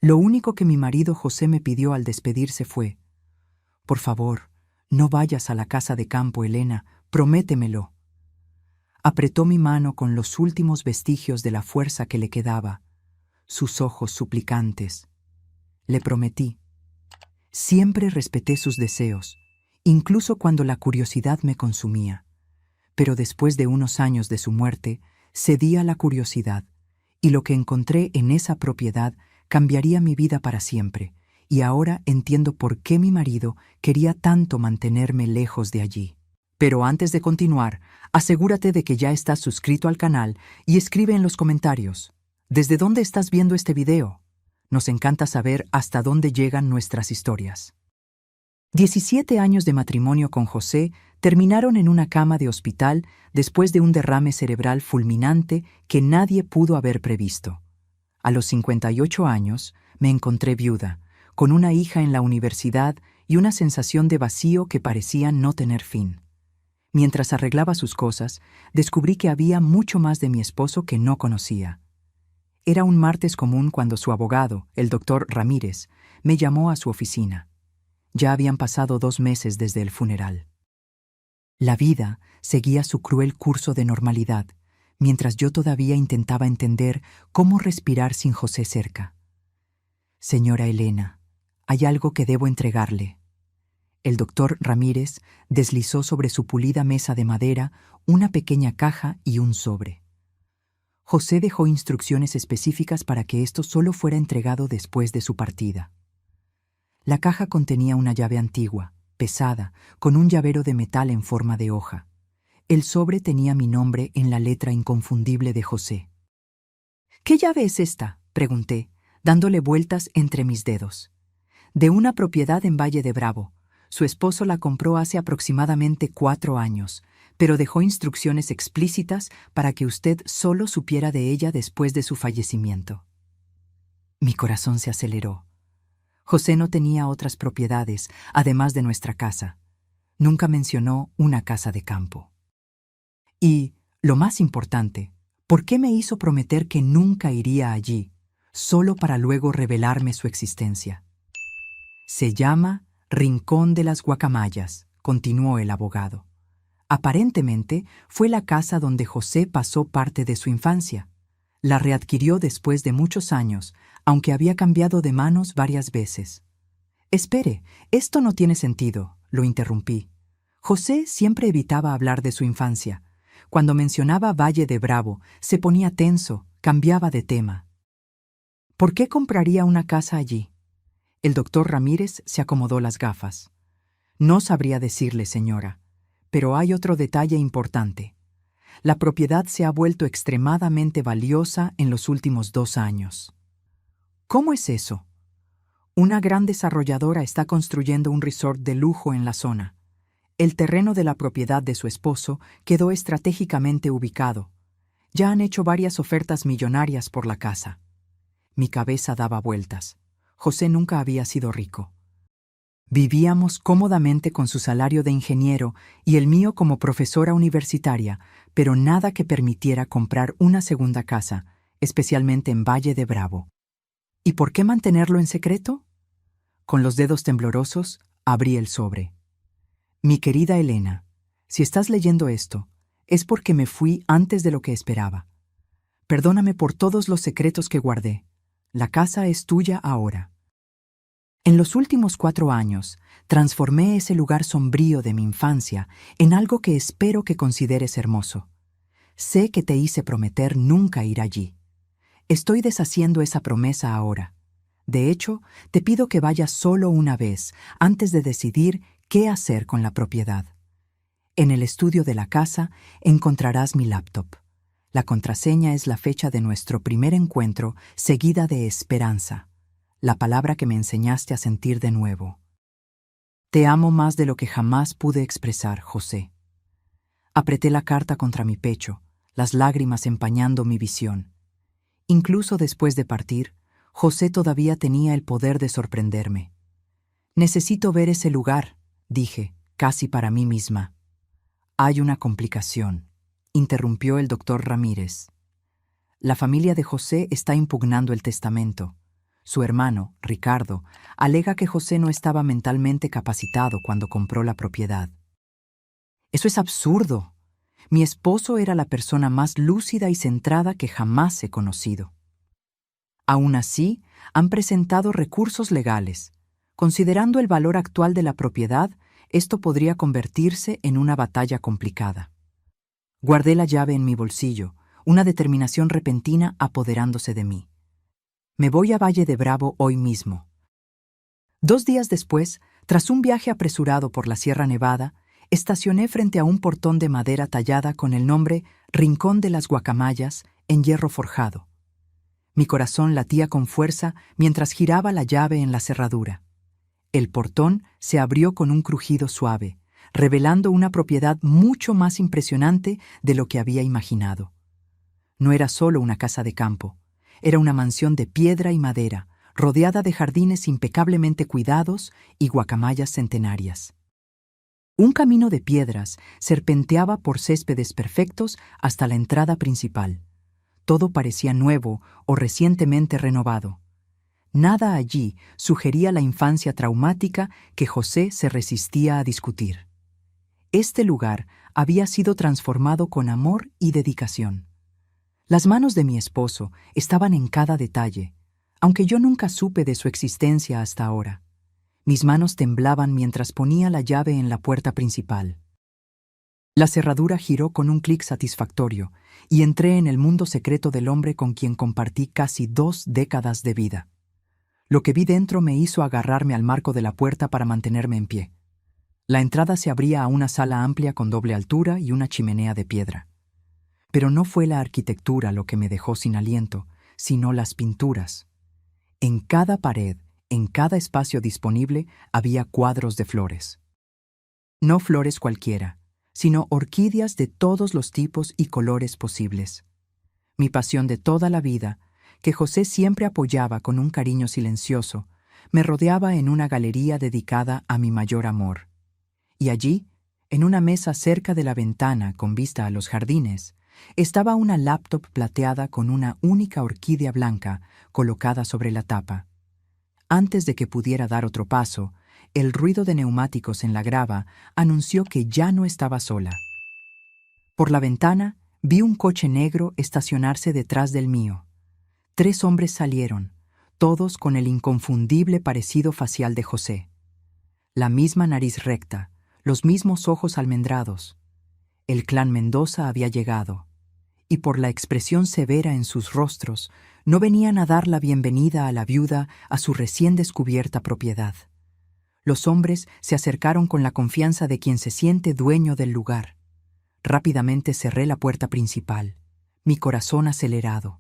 Lo único que mi marido José me pidió al despedirse fue: «Por favor, no vayas a la casa de campo, Elena, prométemelo». Apretó mi mano con los últimos vestigios de la fuerza que le quedaba, sus ojos suplicantes. Le prometí. Siempre respeté sus deseos, incluso cuando la curiosidad me consumía. Pero después de unos años de su muerte, cedí a la curiosidad, y lo que encontré en esa propiedad cambiaría mi vida para siempre, y ahora entiendo por qué mi marido quería tanto mantenerme lejos de allí. Pero antes de continuar, asegúrate de que ya estás suscrito al canal y escribe en los comentarios: ¿desde dónde estás viendo este video? Nos encanta saber hasta dónde llegan nuestras historias. 17 años de matrimonio con José terminaron en una cama de hospital después de un derrame cerebral fulminante que nadie pudo haber previsto. A los 58 años me encontré viuda, con una hija en la universidad y una sensación de vacío que parecía no tener fin. Mientras arreglaba sus cosas, descubrí que había mucho más de mi esposo que no conocía. Era un martes común cuando su abogado, el doctor Ramírez, me llamó a su oficina. Ya habían pasado 2 meses desde el funeral. La vida seguía su cruel curso de normalidad, mientras yo todavía intentaba entender cómo respirar sin José cerca. «Señora Elena, hay algo que debo entregarle». El doctor Ramírez deslizó sobre su pulida mesa de madera una pequeña caja y un sobre. José dejó instrucciones específicas para que esto solo fuera entregado después de su partida. La caja contenía una llave antigua, pesada, con un llavero de metal en forma de hoja. El sobre tenía mi nombre en la letra inconfundible de José. «¿Qué llave es esta?», pregunté, dándole vueltas entre mis dedos. «De una propiedad en Valle de Bravo. Su esposo la compró hace aproximadamente 4 años, pero dejó instrucciones explícitas para que usted solo supiera de ella después de su fallecimiento». Mi corazón se aceleró. José no tenía otras propiedades, además de nuestra casa. Nunca mencionó una casa de campo. Y, lo más importante, ¿por qué me hizo prometer que nunca iría allí, solo para luego revelarme su existencia? «Se llama Rincón de las Guacamayas», continuó el abogado. «Aparentemente fue la casa donde José pasó parte de su infancia. La readquirió después de muchos años, aunque había cambiado de manos varias veces». «Espere, esto no tiene sentido», lo interrumpí. José siempre evitaba hablar de su infancia. Cuando mencionaba Valle de Bravo, se ponía tenso, cambiaba de tema. «¿Por qué compraría una casa allí?». El doctor Ramírez se acomodó las gafas. «No sabría decirle, señora, pero hay otro detalle importante. La propiedad se ha vuelto extremadamente valiosa en los últimos 2 años». «¿Cómo es eso?». «Una gran desarrolladora está construyendo un resort de lujo en la zona. El terreno de la propiedad de su esposo quedó estratégicamente ubicado. Ya han hecho varias ofertas millonarias por la casa». Mi cabeza daba vueltas. José nunca había sido rico. Vivíamos cómodamente con su salario de ingeniero y el mío como profesora universitaria, pero nada que permitiera comprar una segunda casa, especialmente en Valle de Bravo. ¿Y por qué mantenerlo en secreto? Con los dedos temblorosos, abrí el sobre. «Mi querida Elena, si estás leyendo esto, es porque me fui antes de lo que esperaba. Perdóname por todos los secretos que guardé. La casa es tuya ahora. En los últimos 4 años, transformé ese lugar sombrío de mi infancia en algo que espero que consideres hermoso. Sé que te hice prometer nunca ir allí. Estoy deshaciendo esa promesa ahora. De hecho, te pido que vayas solo una vez antes de decidir qué hacer con la propiedad. En el estudio de la casa encontrarás mi laptop. La contraseña es la fecha de nuestro primer encuentro, seguida de esperanza, la palabra que me enseñaste a sentir de nuevo. Te amo más de lo que jamás pude expresar, José». Apreté la carta contra mi pecho, las lágrimas empañando mi visión. Incluso después de partir, José todavía tenía el poder de sorprenderme. «Necesito ver ese lugar», dije, casi para mí misma. «Hay una complicación», interrumpió el doctor Ramírez. «La familia de José está impugnando el testamento. su hermano, Ricardo, alega que José no estaba mentalmente capacitado cuando compró la propiedad. Eso es absurdo. Mi esposo era la persona más lúcida y centrada que jamás he conocido. Aún así, han presentado recursos legales. Considerando el valor actual de la propiedad, esto podría convertirse en una batalla complicada. Guardé la llave en mi bolsillo, una determinación repentina apoderándose de mí. Me voy a Valle de Bravo hoy mismo. 2 días después, tras un viaje apresurado por la Sierra Nevada, estacioné frente a un portón de madera tallada con el nombre Rincón de las Guacamayas en hierro forjado. Mi corazón latía con fuerza mientras giraba la llave en la cerradura. El portón se abrió con un crujido suave, revelando una propiedad mucho más impresionante de lo que había imaginado. No era solo una casa de campo, era una mansión de piedra y madera, rodeada de jardines impecablemente cuidados y guacamayas centenarias. Un camino de piedras serpenteaba por céspedes perfectos hasta la entrada principal. Todo parecía nuevo o recientemente renovado. Nada allí sugería la infancia traumática que José se resistía a discutir. Este lugar había sido transformado con amor y dedicación. Las manos de mi esposo estaban en cada detalle, aunque yo nunca supe de su existencia hasta ahora. Mis manos temblaban mientras ponía la llave en la puerta principal. La cerradura giró con un clic satisfactorio y entré en el mundo secreto del hombre con quien compartí casi 2 décadas de vida. Lo que vi dentro me hizo agarrarme al marco de la puerta para mantenerme en pie. La entrada se abría a una sala amplia con doble altura y una chimenea de piedra. Pero no fue la arquitectura lo que me dejó sin aliento, sino las pinturas. En cada pared, en cada espacio disponible, había cuadros de flores. No flores cualquiera, sino orquídeas de todos los tipos y colores posibles. Mi pasión de toda la vida, que José siempre apoyaba con un cariño silencioso, me rodeaba en una galería dedicada a mi mayor amor. Y allí, en una mesa cerca de la ventana con vista a los jardines, estaba una laptop plateada con una única orquídea blanca colocada sobre la tapa. Antes de que pudiera dar otro paso, el ruido de neumáticos en la grava anunció que ya no estaba sola. Por la ventana vi un coche negro estacionarse detrás del mío. 3 hombres salieron, todos con el inconfundible parecido facial de José. La misma nariz recta, los mismos ojos almendrados. El clan Mendoza había llegado, y por la expresión severa en sus rostros, no venían a dar la bienvenida a la viuda a su recién descubierta propiedad. Los hombres se acercaron con la confianza de quien se siente dueño del lugar. Rápidamente cerré la puerta principal, mi corazón acelerado.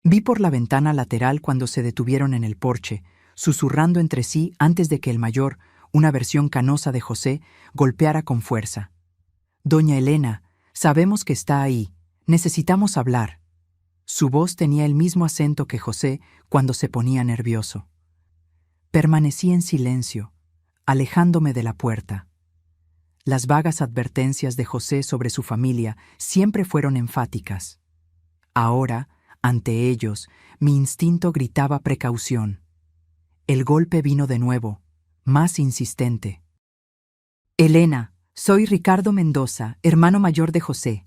Vi por la ventana lateral cuando se detuvieron en el porche, susurrando entre sí antes de que el mayor, una versión canosa de José, golpeara con fuerza. «Doña Elena, sabemos que está ahí. Necesitamos hablar». Su voz tenía el mismo acento que José cuando se ponía nervioso. Permanecí en silencio, alejándome de la puerta. Las vagas advertencias de José sobre su familia siempre fueron enfáticas. Ahora, ante ellos, mi instinto gritaba precaución. El golpe vino de nuevo, más insistente. «Elena, soy Ricardo Mendoza, hermano mayor de José.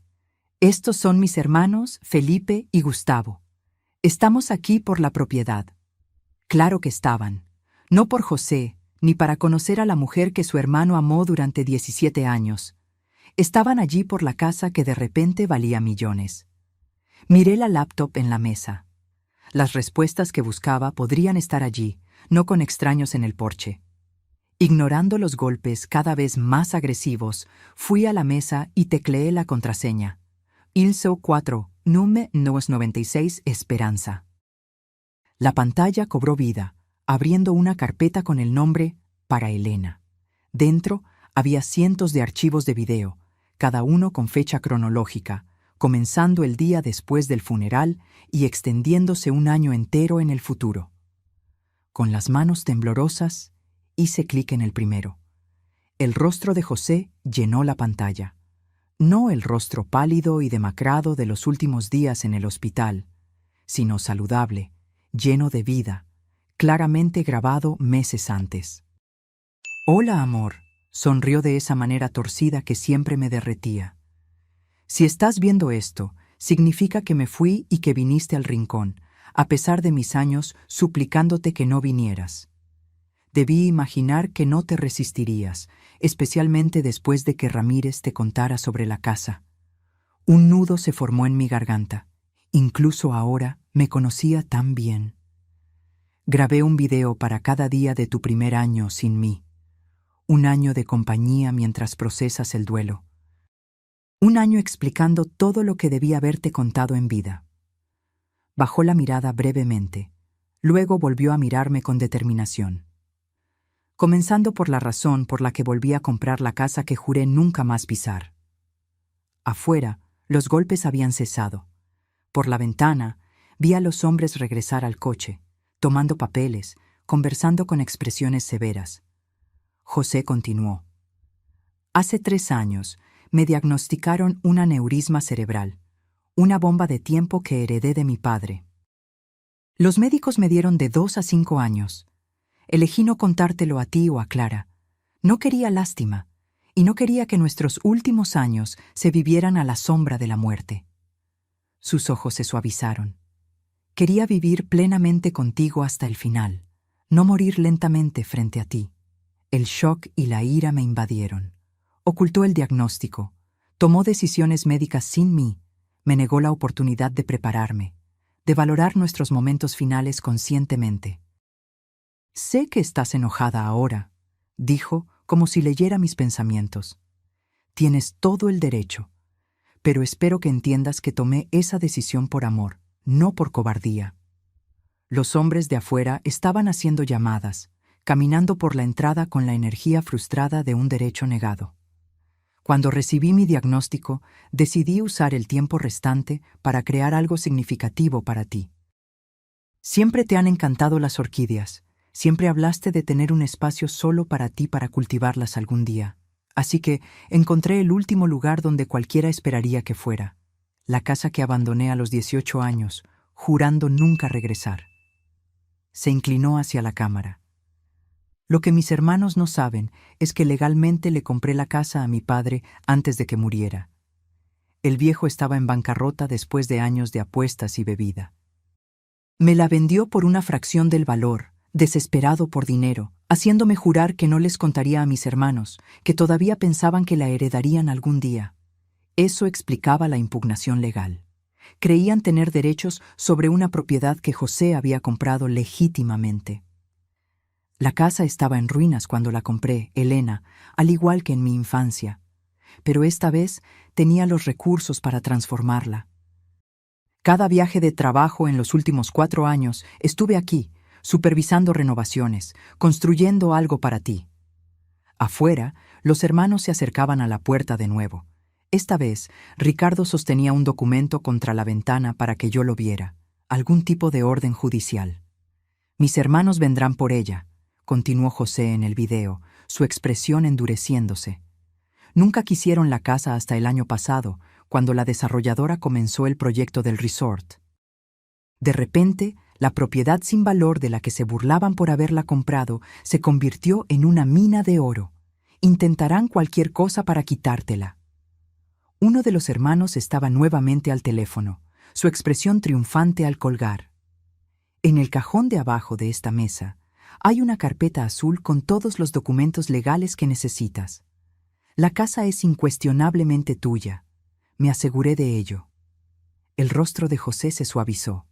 Estos son mis hermanos Felipe y Gustavo. Estamos aquí por la propiedad». Claro que estaban. No por José, ni para conocer a la mujer que su hermano amó durante 17 años. Estaban allí por la casa que de repente valía millones. Miré la laptop en la mesa. Las respuestas que buscaba podrían estar allí, no con extraños en el porche. Ignorando los golpes cada vez más agresivos, fui a la mesa y tecleé la contraseña. ILSO 4, NUME 96 Esperanza. La pantalla cobró vida, abriendo una carpeta con el nombre Para Elena. Dentro había cientos de archivos de video, cada uno con fecha cronológica, comenzando el día después del funeral y extendiéndose un año entero en el futuro. Con las manos temblorosas, hice clic en el primero. El rostro de José llenó la pantalla. No el rostro pálido y demacrado de los últimos días en el hospital, sino saludable, lleno de vida, claramente grabado meses antes. «Hola, amor», sonrió de esa manera torcida que siempre me derretía. «Si estás viendo esto, significa que me fui y que viniste al rincón, a pesar de mis años suplicándote que no vinieras. Debí imaginar que no te resistirías, especialmente después de que Ramírez te contara sobre la casa». Un nudo se formó en mi garganta. Incluso ahora me conocía tan bien. Grabé un video para cada día de tu primer año sin mí. Un año de compañía mientras procesas el duelo. Un año explicando todo lo que debía haberte contado en vida. Bajó la mirada brevemente. Luego volvió a mirarme con determinación. Comenzando por la razón por la que volví a comprar la casa que juré nunca más pisar. Afuera, los golpes habían cesado. Por la ventana, vi a los hombres regresar al coche, tomando papeles, conversando con expresiones severas. José continuó. Hace 3 años, me diagnosticaron un aneurisma cerebral, una bomba de tiempo que heredé de mi padre. Los médicos me dieron de 2 a 5 años. Elegí no contártelo a ti o a Clara. No quería lástima, y no quería que nuestros últimos años se vivieran a la sombra de la muerte. Sus ojos se suavizaron. Quería vivir plenamente contigo hasta el final, no morir lentamente frente a ti. El shock y la ira me invadieron. Ocultó el diagnóstico, tomó decisiones médicas sin mí, me negó la oportunidad de prepararme, de valorar nuestros momentos finales conscientemente. «Sé que estás enojada ahora», dijo, como si leyera mis pensamientos. «Tienes todo el derecho, pero espero que entiendas que tomé esa decisión por amor, no por cobardía». Los hombres de afuera estaban haciendo llamadas, caminando por la entrada con la energía frustrada de un derecho negado. Cuando recibí mi diagnóstico, decidí usar el tiempo restante para crear algo significativo para ti. Siempre te han encantado las orquídeas. Siempre hablaste de tener un espacio solo para ti para cultivarlas algún día. Así que encontré el último lugar donde cualquiera esperaría que fuera. La casa que abandoné a los 18 años, jurando nunca regresar. Se inclinó hacia la cámara. Lo que mis hermanos no saben es que legalmente le compré la casa a mi padre antes de que muriera. El viejo estaba en bancarrota después de años de apuestas y bebida. Me la vendió por una fracción del valor, desesperado por dinero, haciéndome jurar que no les contaría a mis hermanos, que todavía pensaban que la heredarían algún día. Eso explicaba la impugnación legal. Creían tener derechos sobre una propiedad que José había comprado legítimamente. La casa estaba en ruinas cuando la compré, Elena, al igual que en mi infancia, pero esta vez tenía los recursos para transformarla. Cada viaje de trabajo en los últimos 4 años estuve aquí, supervisando renovaciones, construyendo algo para ti. Afuera, los hermanos se acercaban a la puerta de nuevo. Esta vez, Ricardo sostenía un documento contra la ventana para que yo lo viera, algún tipo de orden judicial. «Mis hermanos vendrán por ella», continuó José en el video, su expresión endureciéndose. Nunca quisieron la casa hasta el año pasado, cuando la desarrolladora comenzó el proyecto del resort. De repente, la propiedad sin valor de la que se burlaban por haberla comprado se convirtió en una mina de oro. Intentarán cualquier cosa para quitártela. Uno de los hermanos estaba nuevamente al teléfono, su expresión triunfante al colgar. En el cajón de abajo de esta mesa hay una carpeta azul con todos los documentos legales que necesitas. La casa es incuestionablemente tuya. Me aseguré de ello. El rostro de José se suavizó.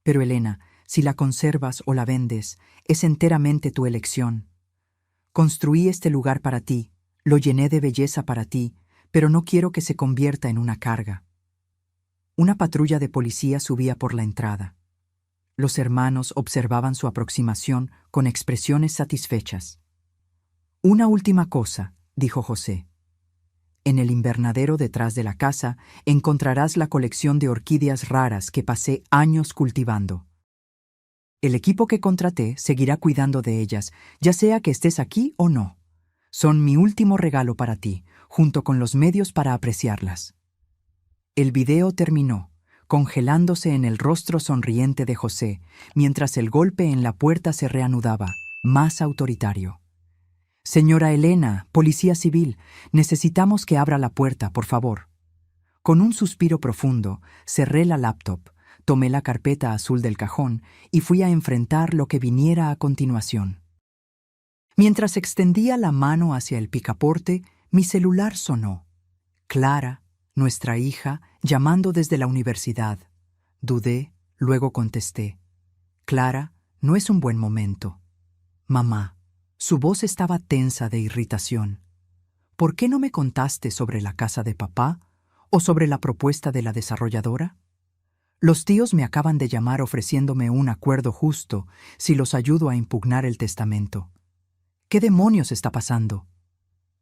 «Pero Elena, si la conservas o la vendes, es enteramente tu elección. Construí este lugar para ti, lo llené de belleza para ti, pero no quiero que se convierta en una carga». Una patrulla de policía subía por la entrada. Los hermanos observaban su aproximación con expresiones satisfechas. «Una última cosa», dijo José. «En el invernadero detrás de la casa encontrarás la colección de orquídeas raras que pasé años cultivando. El equipo que contraté seguirá cuidando de ellas, ya sea que estés aquí o no. Son mi último regalo para ti, junto con los medios para apreciarlas». El video terminó, congelándose en el rostro sonriente de José, mientras el golpe en la puerta se reanudaba, más autoritario. «Señora Elena, policía civil, necesitamos que abra la puerta, por favor». Con un suspiro profundo, cerré la laptop, tomé la carpeta azul del cajón y fui a enfrentar lo que viniera a continuación. Mientras extendía la mano hacia el picaporte, mi celular sonó. Clara, nuestra hija, llamando desde la universidad. Dudé, luego contesté. «Clara, no es un buen momento». «Mamá». Su voz estaba tensa de irritación. «¿Por qué no me contaste sobre la casa de papá o sobre la propuesta de la desarrolladora? Los tíos me acaban de llamar ofreciéndome un acuerdo justo si los ayudo a impugnar el testamento. ¿Qué demonios está pasando?»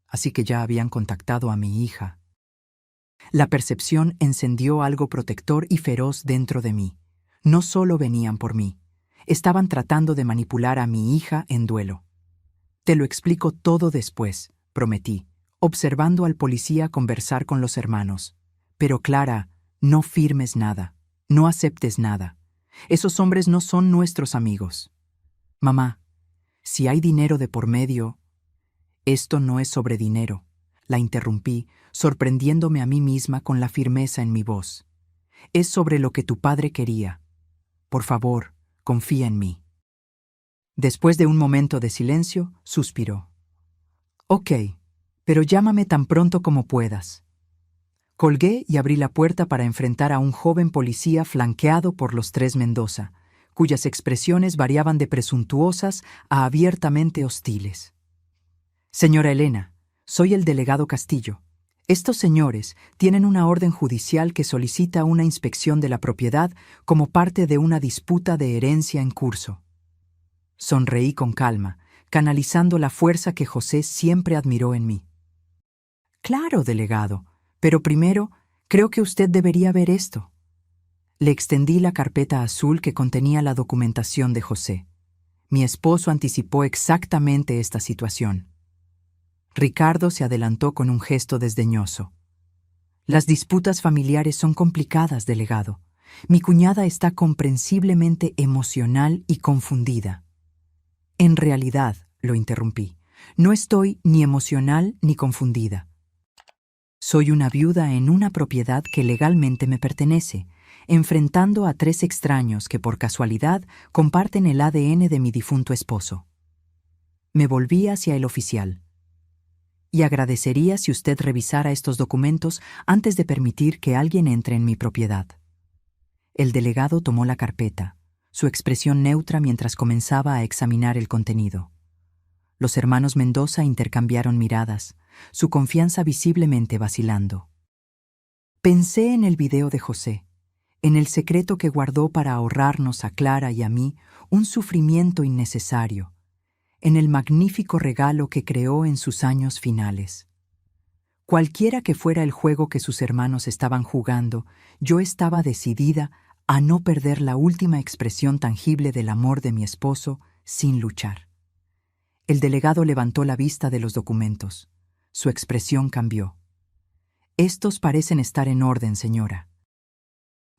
Así que ya habían contactado a mi hija. La percepción encendió algo protector y feroz dentro de mí. No solo venían por mí, estaban tratando de manipular a mi hija en duelo. «Te lo explico todo después», prometí, observando al policía conversar con los hermanos. «Pero Clara, no firmes nada, no aceptes nada. Esos hombres no son nuestros amigos». «Mamá, si hay dinero de por medio...» «Esto no es sobre dinero», la interrumpí, sorprendiéndome a mí misma con la firmeza en mi voz. «Es sobre lo que tu padre quería. Por favor, confía en mí». Después de un momento de silencio, suspiró. «Ok, pero llámame tan pronto como puedas». Colgué y abrí la puerta para enfrentar a un joven policía flanqueado por los tres Mendoza, cuyas expresiones variaban de presuntuosas a abiertamente hostiles. «Señora Elena, soy el delegado Castillo. Estos señores tienen una orden judicial que solicita una inspección de la propiedad como parte de una disputa de herencia en curso». Sonreí con calma, canalizando la fuerza que José siempre admiró en mí. «Claro, delegado, pero primero creo que usted debería ver esto». Le extendí la carpeta azul que contenía la documentación de José. Mi esposo anticipó exactamente esta situación. Ricardo se adelantó con un gesto desdeñoso. «Las disputas familiares son complicadas, delegado. Mi cuñada está comprensiblemente emocional y confundida». «En realidad», lo interrumpí, «no estoy ni emocional ni confundida. Soy una viuda en una propiedad que legalmente me pertenece, enfrentando a tres extraños que por casualidad comparten el ADN de mi difunto esposo». Me volví hacia el oficial. «Y agradecería si usted revisara estos documentos antes de permitir que alguien entre en mi propiedad». El delegado tomó la carpeta, su expresión neutra mientras comenzaba a examinar el contenido. Los hermanos Mendoza intercambiaron miradas, su confianza visiblemente vacilando. Pensé en el video de José, en el secreto que guardó para ahorrarnos a Clara y a mí un sufrimiento innecesario, en el magnífico regalo que creó en sus años finales. Cualquiera que fuera el juego que sus hermanos estaban jugando, yo estaba decidida a no perder la última expresión tangible del amor de mi esposo sin luchar. El delegado levantó la vista de los documentos. Su expresión cambió. «Estos parecen estar en orden, señora.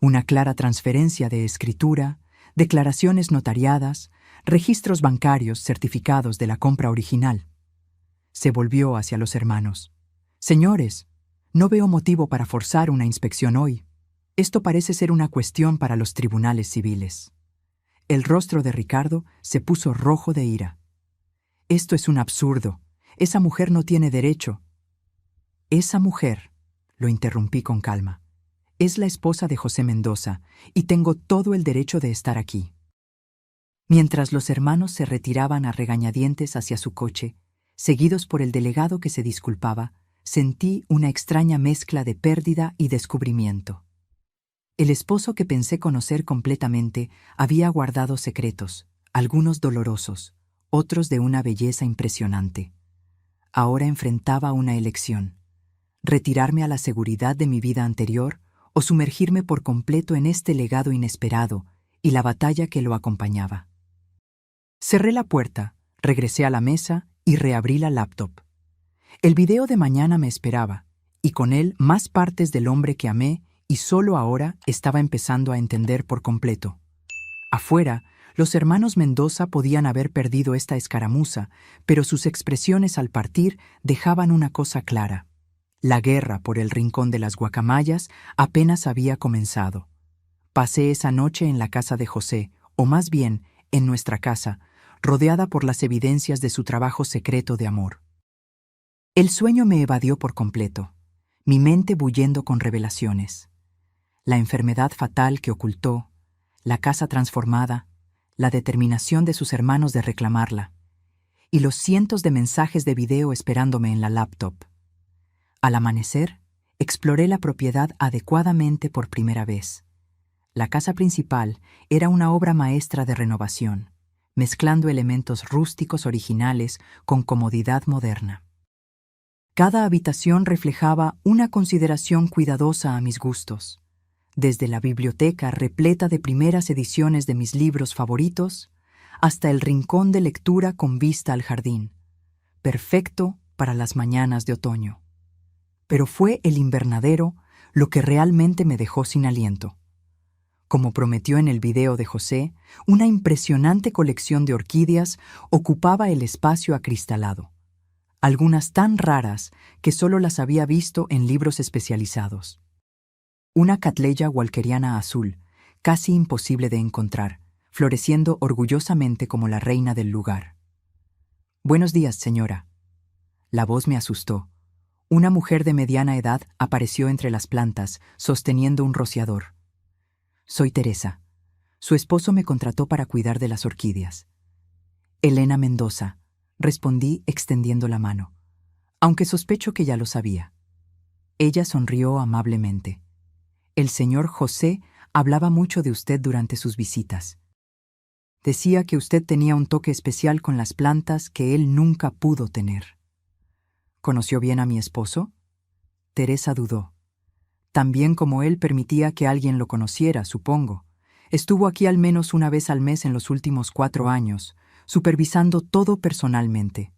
Una clara transferencia de escritura, declaraciones notariadas, registros bancarios certificados de la compra original». Se volvió hacia los hermanos. «Señores, no veo motivo para forzar una inspección hoy. Esto parece ser una cuestión para los tribunales civiles». El rostro de Ricardo se puso rojo de ira. «Esto es un absurdo. Esa mujer no tiene derecho». «Esa mujer», lo interrumpí con calma, «es la esposa de José Mendoza y tengo todo el derecho de estar aquí». Mientras los hermanos se retiraban a regañadientes hacia su coche, seguidos por el delegado que se disculpaba, sentí una extraña mezcla de pérdida y descubrimiento. El esposo que pensé conocer completamente había guardado secretos, algunos dolorosos, otros de una belleza impresionante. Ahora enfrentaba una elección: retirarme a la seguridad de mi vida anterior o sumergirme por completo en este legado inesperado y la batalla que lo acompañaba. Cerré la puerta, regresé a la mesa y reabrí la laptop. El video de mañana me esperaba, y con él más partes del hombre que amé y solo ahora estaba empezando a entender por completo. Afuera, los hermanos Mendoza podían haber perdido esta escaramuza, pero sus expresiones al partir dejaban una cosa clara. La guerra por el rincón de las guacamayas apenas había comenzado. Pasé esa noche en la casa de José, o más bien, en nuestra casa, rodeada por las evidencias de su trabajo secreto de amor. El sueño me evadió por completo, mi mente bullendo con revelaciones. La enfermedad fatal que ocultó, la casa transformada, la determinación de sus hermanos de reclamarla, y los cientos de mensajes de video esperándome en la laptop. Al amanecer, exploré la propiedad adecuadamente por primera vez. La casa principal era una obra maestra de renovación, mezclando elementos rústicos originales con comodidad moderna. Cada habitación reflejaba una consideración cuidadosa a mis gustos, desde la biblioteca repleta de primeras ediciones de mis libros favoritos, hasta el rincón de lectura con vista al jardín, perfecto para las mañanas de otoño. Pero fue el invernadero lo que realmente me dejó sin aliento. Como prometió en el video de José, una impresionante colección de orquídeas ocupaba el espacio acristalado, algunas tan raras que solo las había visto en libros especializados. Una Cattleya walkeriana azul, casi imposible de encontrar, floreciendo orgullosamente como la reina del lugar. «Buenos días, señora». La voz me asustó. Una mujer de mediana edad apareció entre las plantas, sosteniendo un rociador. «Soy Teresa. Su esposo me contrató para cuidar de las orquídeas». «Elena Mendoza», respondí extendiendo la mano, aunque sospecho que ya lo sabía. Ella sonrió amablemente. «El señor José hablaba mucho de usted durante sus visitas. Decía que usted tenía un toque especial con las plantas que él nunca pudo tener». «¿Conoció bien a mi esposo?». Teresa dudó. «También como él permitía que alguien lo conociera, supongo. Estuvo aquí al menos una vez al mes en los últimos 4 años, supervisando todo personalmente».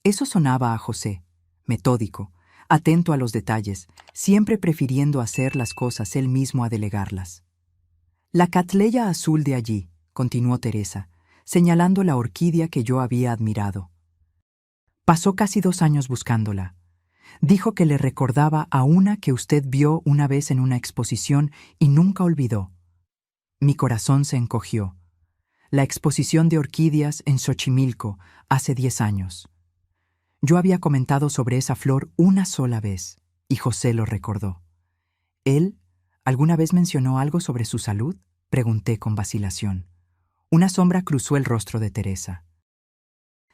Eso sonaba a José, metódico, atento a los detalles, siempre prefiriendo hacer las cosas él mismo a delegarlas. «La Cattleya azul de allí», continuó Teresa, señalando la orquídea que yo había admirado. «Pasó casi 2 años buscándola. Dijo que le recordaba a una que usted vio una vez en una exposición y nunca olvidó». Mi corazón se encogió. La exposición de orquídeas en Xochimilco, hace 10 años. Yo había comentado sobre esa flor una sola vez, y José lo recordó. «¿Él alguna vez mencionó algo sobre su salud?», pregunté con vacilación. Una sombra cruzó el rostro de Teresa.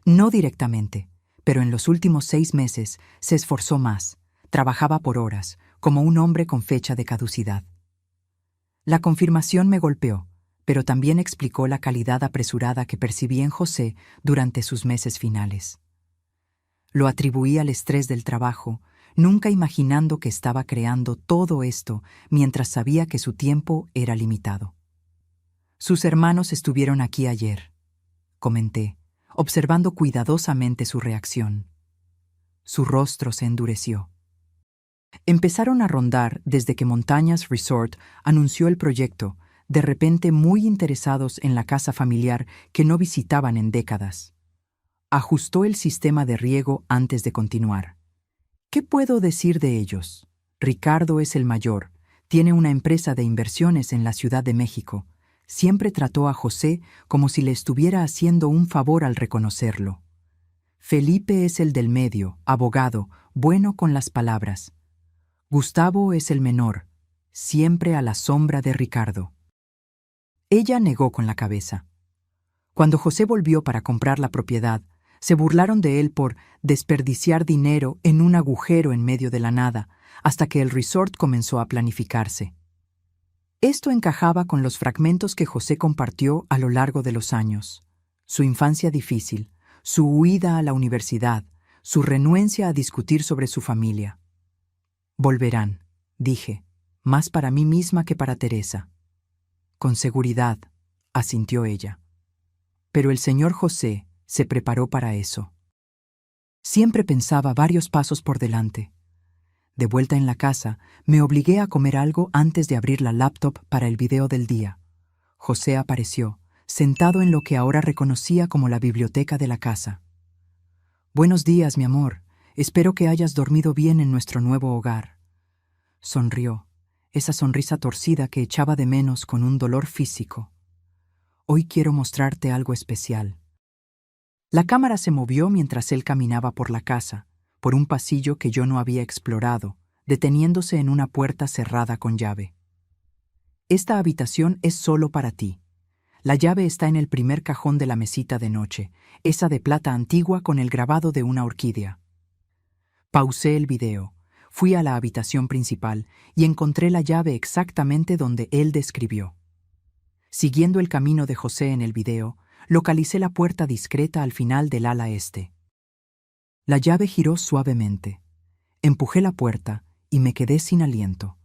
«No directamente, pero en los últimos 6 meses se esforzó más, trabajaba por horas, como un hombre con fecha de caducidad». La confirmación me golpeó, pero también explicó la calidad apresurada que percibí en José durante sus meses finales. Lo atribuí al estrés del trabajo, nunca imaginando que estaba creando todo esto mientras sabía que su tiempo era limitado. «Sus hermanos estuvieron aquí ayer», comenté, observando cuidadosamente su reacción. Su rostro se endureció. Empezaron a rondar desde que Montañas Resort anunció el proyecto, de repente muy interesados en la casa familiar que no visitaban en décadas. Ajustó el sistema de riego antes de continuar. «¿Qué puedo decir de ellos? Ricardo es el mayor, tiene una empresa de inversiones en la Ciudad de México. Siempre trató a José como si le estuviera haciendo un favor al reconocerlo. Felipe es el del medio, abogado, bueno con las palabras. Gustavo es el menor, siempre a la sombra de Ricardo». Ella negó con la cabeza. Cuando José volvió para comprar la propiedad, se burlaron de él por desperdiciar dinero en un agujero en medio de la nada, hasta que el resort comenzó a planificarse. Esto encajaba con los fragmentos que José compartió a lo largo de los años. Su infancia difícil, su huida a la universidad, su renuencia a discutir sobre su familia. «Volverán», dije, más para mí misma que para Teresa. «Con seguridad», asintió ella. Pero el señor José se preparó para eso. Siempre pensaba varios pasos por delante. De vuelta en la casa, me obligué a comer algo antes de abrir la laptop para el video del día. José apareció, sentado en lo que ahora reconocía como la biblioteca de la casa. «Buenos días, mi amor. Espero que hayas dormido bien en nuestro nuevo hogar». Sonrió, esa sonrisa torcida que echaba de menos con un dolor físico. «Hoy quiero mostrarte algo especial». La cámara se movió mientras él caminaba por la casa, por un pasillo que yo no había explorado, deteniéndose en una puerta cerrada con llave. «Esta habitación es solo para ti. La llave está en el primer cajón de la mesita de noche, esa de plata antigua con el grabado de una orquídea». Pausé el video, fui a la habitación principal y encontré la llave exactamente donde él describió. Siguiendo el camino de José en el video, localicé la puerta discreta al final del ala este. La llave giró suavemente. Empujé la puerta y me quedé sin aliento.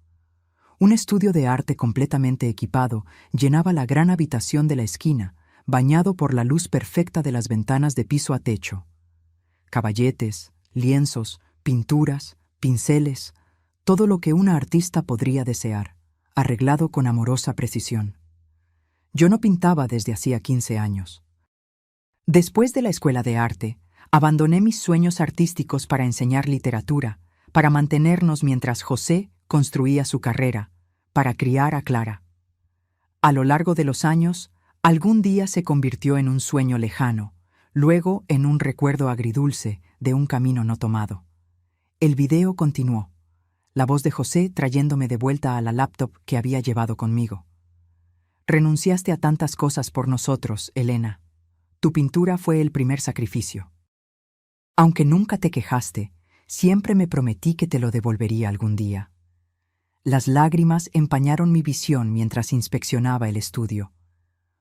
Un estudio de arte completamente equipado llenaba la gran habitación de la esquina, bañado por la luz perfecta de las ventanas de piso a techo. Caballetes, lienzos, pinturas, pinceles, todo lo que una artista podría desear, arreglado con amorosa precisión. Yo no pintaba desde hacía 15 años. Después de la escuela de arte, abandoné mis sueños artísticos para enseñar literatura, para mantenernos mientras José construía su carrera, para criar a Clara. A lo largo de los años, algún día se convirtió en un sueño lejano, luego en un recuerdo agridulce de un camino no tomado. El video continuó, la voz de José trayéndome de vuelta a la laptop que había llevado conmigo. «Renunciaste a tantas cosas por nosotros, Elena. Tu pintura fue el primer sacrificio. Aunque nunca te quejaste, siempre me prometí que te lo devolvería algún día». Las lágrimas empañaron mi visión mientras inspeccionaba el estudio.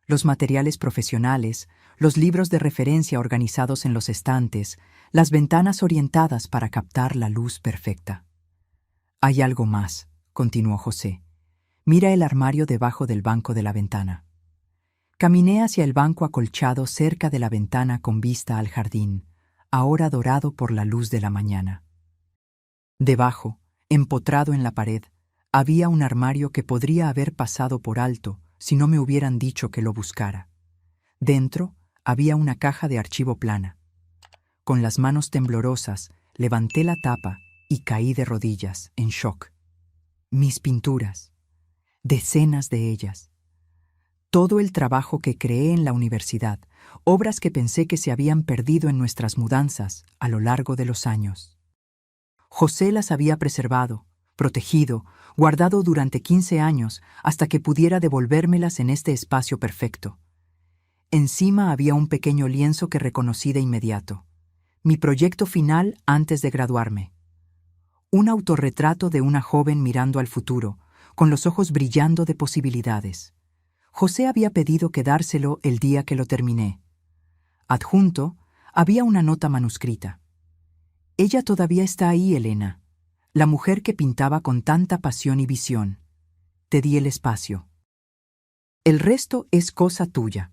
Los materiales profesionales, los libros de referencia organizados en los estantes, las ventanas orientadas para captar la luz perfecta. «Hay algo más», continuó José. «Mira el armario debajo del banco de la ventana». Caminé hacia el banco acolchado cerca de la ventana con vista al jardín, ahora dorado por la luz de la mañana. Debajo, empotrado en la pared, había un armario que podría haber pasado por alto si no me hubieran dicho que lo buscara. Dentro había una caja de archivo plana. Con las manos temblorosas, levanté la tapa y caí de rodillas, en shock. Mis pinturas, decenas de ellas. Todo el trabajo que creé en la universidad, obras que pensé que se habían perdido en nuestras mudanzas a lo largo de los años. José las había preservado, protegido, guardado durante 15 años hasta que pudiera devolvérmelas en este espacio perfecto. Encima había un pequeño lienzo que reconocí de inmediato. Mi proyecto final antes de graduarme. Un autorretrato de una joven mirando al futuro, con los ojos brillando de posibilidades. José había pedido quedárselo el día que lo terminé. Adjunto, había una nota manuscrita. «Ella todavía está ahí, Elena, la mujer que pintaba con tanta pasión y visión. Te di el espacio. El resto es cosa tuya».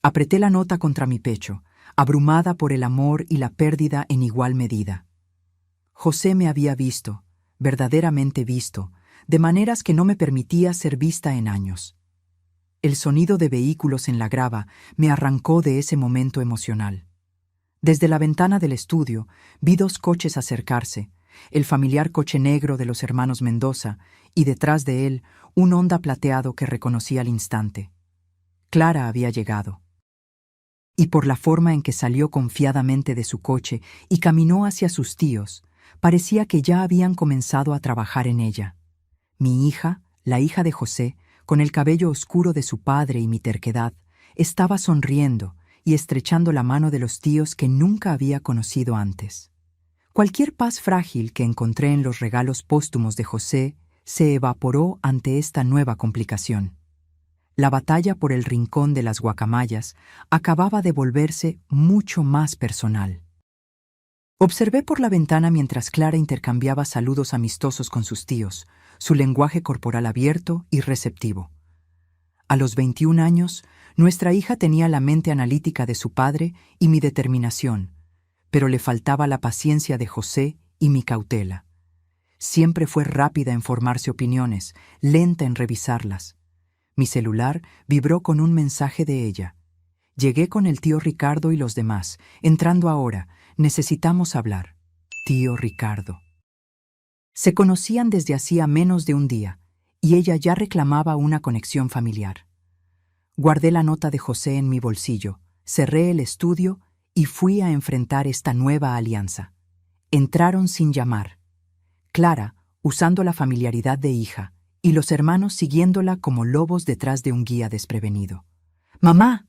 Apreté la nota contra mi pecho, abrumada por el amor y la pérdida en igual medida. José me había visto, verdaderamente visto, de maneras que no me permitía ser vista en años. El sonido de vehículos en la grava me arrancó de ese momento emocional. Desde la ventana del estudio vi 2 coches acercarse, el familiar coche negro de los hermanos Mendoza y detrás de él un Honda plateado que reconocí al instante. Clara había llegado. Y por la forma en que salió confiadamente de su coche y caminó hacia sus tíos, parecía que ya habían comenzado a trabajar en ella. Mi hija, la hija de José, con el cabello oscuro de su padre y mi terquedad, estaba sonriendo y estrechando la mano de los tíos que nunca había conocido antes. Cualquier paz frágil que encontré en los regalos póstumos de José se evaporó ante esta nueva complicación. La batalla por el rincón de las guacamayas acababa de volverse mucho más personal. Observé por la ventana mientras Clara intercambiaba saludos amistosos con sus tíos, su lenguaje corporal abierto y receptivo. A los 21 años, nuestra hija tenía la mente analítica de su padre y mi determinación, pero le faltaba la paciencia de José y mi cautela. Siempre fue rápida en formarse opiniones, lenta en revisarlas. Mi celular vibró con un mensaje de ella. Llegué con el tío Ricardo y los demás. Entrando ahora, necesitamos hablar. Tío Ricardo. Se conocían desde hacía menos de un día, y ella ya reclamaba una conexión familiar. Guardé la nota de José en mi bolsillo, cerré el estudio y fui a enfrentar esta nueva alianza. Entraron sin llamar. Clara, usando la familiaridad de hija, y los hermanos siguiéndola como lobos detrás de un guía desprevenido. ¡Mamá!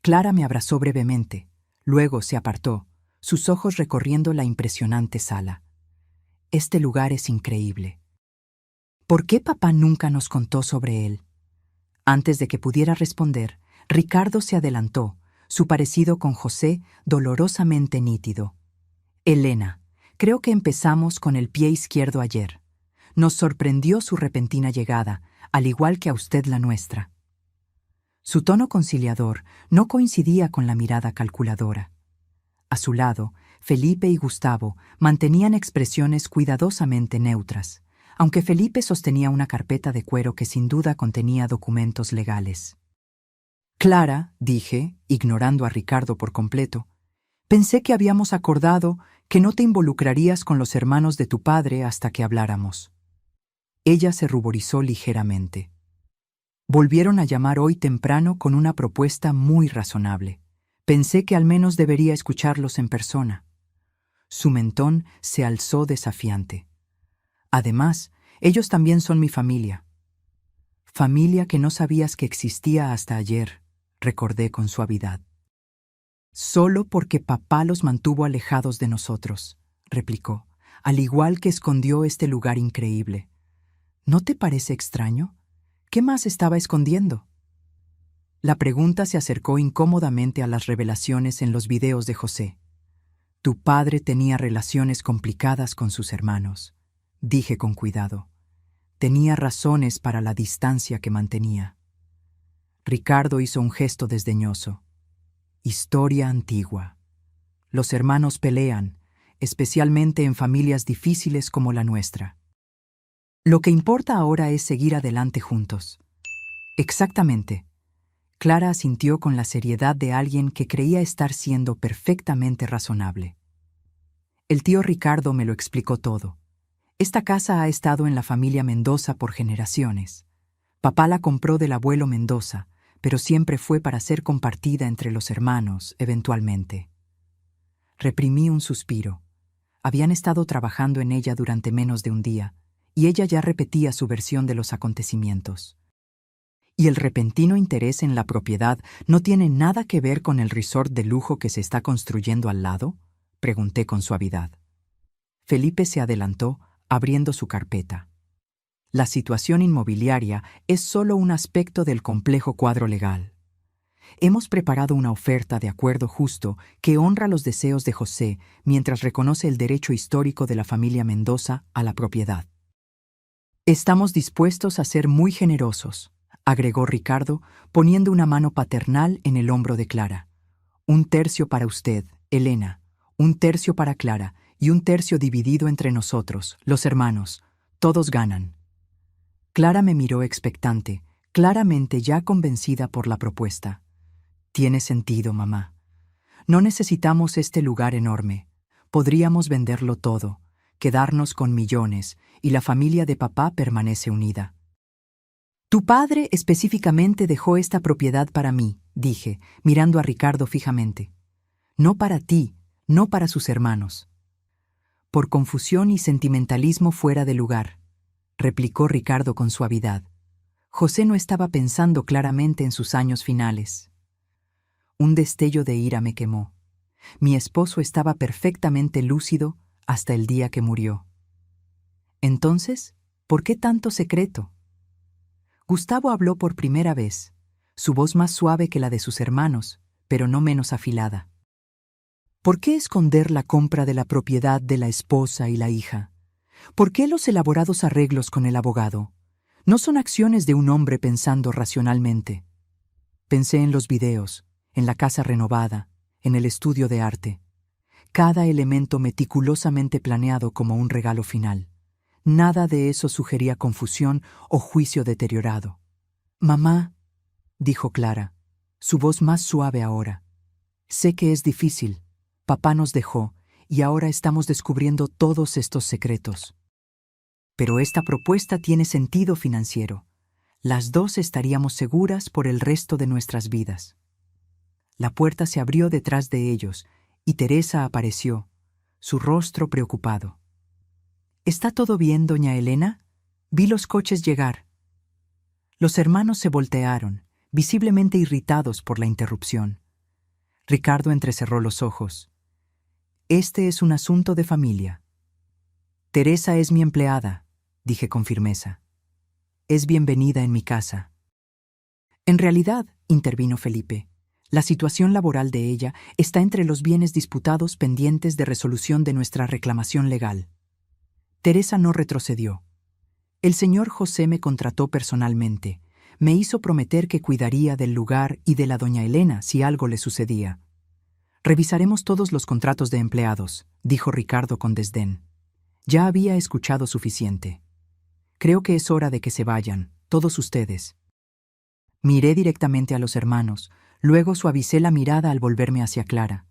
Clara me abrazó brevemente, luego se apartó, sus ojos recorriendo la impresionante sala. Este lugar es increíble. ¿Por qué papá nunca nos contó sobre él? Antes de que pudiera responder, Ricardo se adelantó, su parecido con José dolorosamente nítido. Elena, creo que empezamos con el pie izquierdo ayer. Nos sorprendió su repentina llegada, al igual que a usted la nuestra. Su tono conciliador no coincidía con la mirada calculadora. A su lado, Felipe y Gustavo mantenían expresiones cuidadosamente neutras, aunque Felipe sostenía una carpeta de cuero que sin duda contenía documentos legales. Clara, dije, ignorando a Ricardo por completo, pensé que habíamos acordado que no te involucrarías con los hermanos de tu padre hasta que habláramos. Ella se ruborizó ligeramente. Volvieron a llamar hoy temprano con una propuesta muy razonable. Pensé que al menos debería escucharlos en persona. Su mentón se alzó desafiante. Además, ellos también son mi familia. Familia que no sabías que existía hasta ayer, recordé con suavidad. Solo porque papá los mantuvo alejados de nosotros, replicó, al igual que escondió este lugar increíble. ¿No te parece extraño? ¿Qué más estaba escondiendo? La pregunta se acercó incómodamente a las revelaciones en los videos de José. Tu padre tenía relaciones complicadas con sus hermanos, dije con cuidado. Tenía razones para la distancia que mantenía. Ricardo hizo un gesto desdeñoso. Historia antigua. Los hermanos pelean, especialmente en familias difíciles como la nuestra. Lo que importa ahora es seguir adelante juntos. Exactamente. Clara asintió con la seriedad de alguien que creía estar siendo perfectamente razonable. El tío Ricardo me lo explicó todo. Esta casa ha estado en la familia Mendoza por generaciones. Papá la compró del abuelo Mendoza, pero siempre fue para ser compartida entre los hermanos, eventualmente. Reprimí un suspiro. Habían estado trabajando en ella durante menos de un día, y ella ya repetía su versión de los acontecimientos. ¿Y el repentino interés en la propiedad no tiene nada que ver con el resort de lujo que se está construyendo al lado? Pregunté con suavidad. Felipe se adelantó, abriendo su carpeta. La situación inmobiliaria es solo un aspecto del complejo cuadro legal. Hemos preparado una oferta de acuerdo justo que honra los deseos de José mientras reconoce el derecho histórico de la familia Mendoza a la propiedad. Estamos dispuestos a ser muy generosos, agregó Ricardo, poniendo una mano paternal en el hombro de Clara. 1/3 para usted, Elena, 1/3 para Clara y 1/3 dividido entre nosotros, los hermanos. Todos ganan. Clara me miró expectante, claramente ya convencida por la propuesta. Tiene sentido, mamá. No necesitamos este lugar enorme. Podríamos venderlo todo, quedarnos con millones, y la familia de papá permanece unida. Tu padre específicamente dejó esta propiedad para mí, dije, mirando a Ricardo fijamente. No para ti, no para sus hermanos. Por confusión y sentimentalismo fuera de lugar, replicó Ricardo con suavidad. José no estaba pensando claramente en sus años finales. Un destello de ira me quemó. Mi esposo estaba perfectamente lúcido hasta el día que murió. Entonces, ¿por qué tanto secreto? Gustavo habló por primera vez, su voz más suave que la de sus hermanos, pero no menos afilada. ¿Por qué esconder la compra de la propiedad de la esposa y la hija? ¿Por qué los elaborados arreglos con el abogado? No son acciones de un hombre pensando racionalmente. Pensé en los videos, en la casa renovada, en el estudio de arte. Cada elemento meticulosamente planeado como un regalo final. Nada de eso sugería confusión o juicio deteriorado. «Mamá», dijo Clara, su voz más suave ahora. «Sé que es difícil. Papá nos dejó y ahora estamos descubriendo todos estos secretos. Pero esta propuesta tiene sentido financiero. Las dos estaríamos seguras por el resto de nuestras vidas». La puerta se abrió detrás de ellos y Teresa apareció, su rostro preocupado. «¿Está todo bien, doña Elena? Vi los coches llegar». Los hermanos se voltearon, visiblemente irritados por la interrupción. Ricardo entrecerró los ojos. «Este es un asunto de familia». «Teresa es mi empleada», dije con firmeza. «Es bienvenida en mi casa». «En realidad», intervino Felipe, «la situación laboral de ella está entre los bienes disputados pendientes de resolución de nuestra reclamación legal». Teresa no retrocedió. «El señor José me contrató personalmente. Me hizo prometer que cuidaría del lugar y de la doña Elena si algo le sucedía». «Revisaremos todos los contratos de empleados», dijo Ricardo con desdén. Ya había escuchado suficiente. «Creo que es hora de que se vayan, todos ustedes». Miré directamente a los hermanos, luego suavicé la mirada al volverme hacia Clara.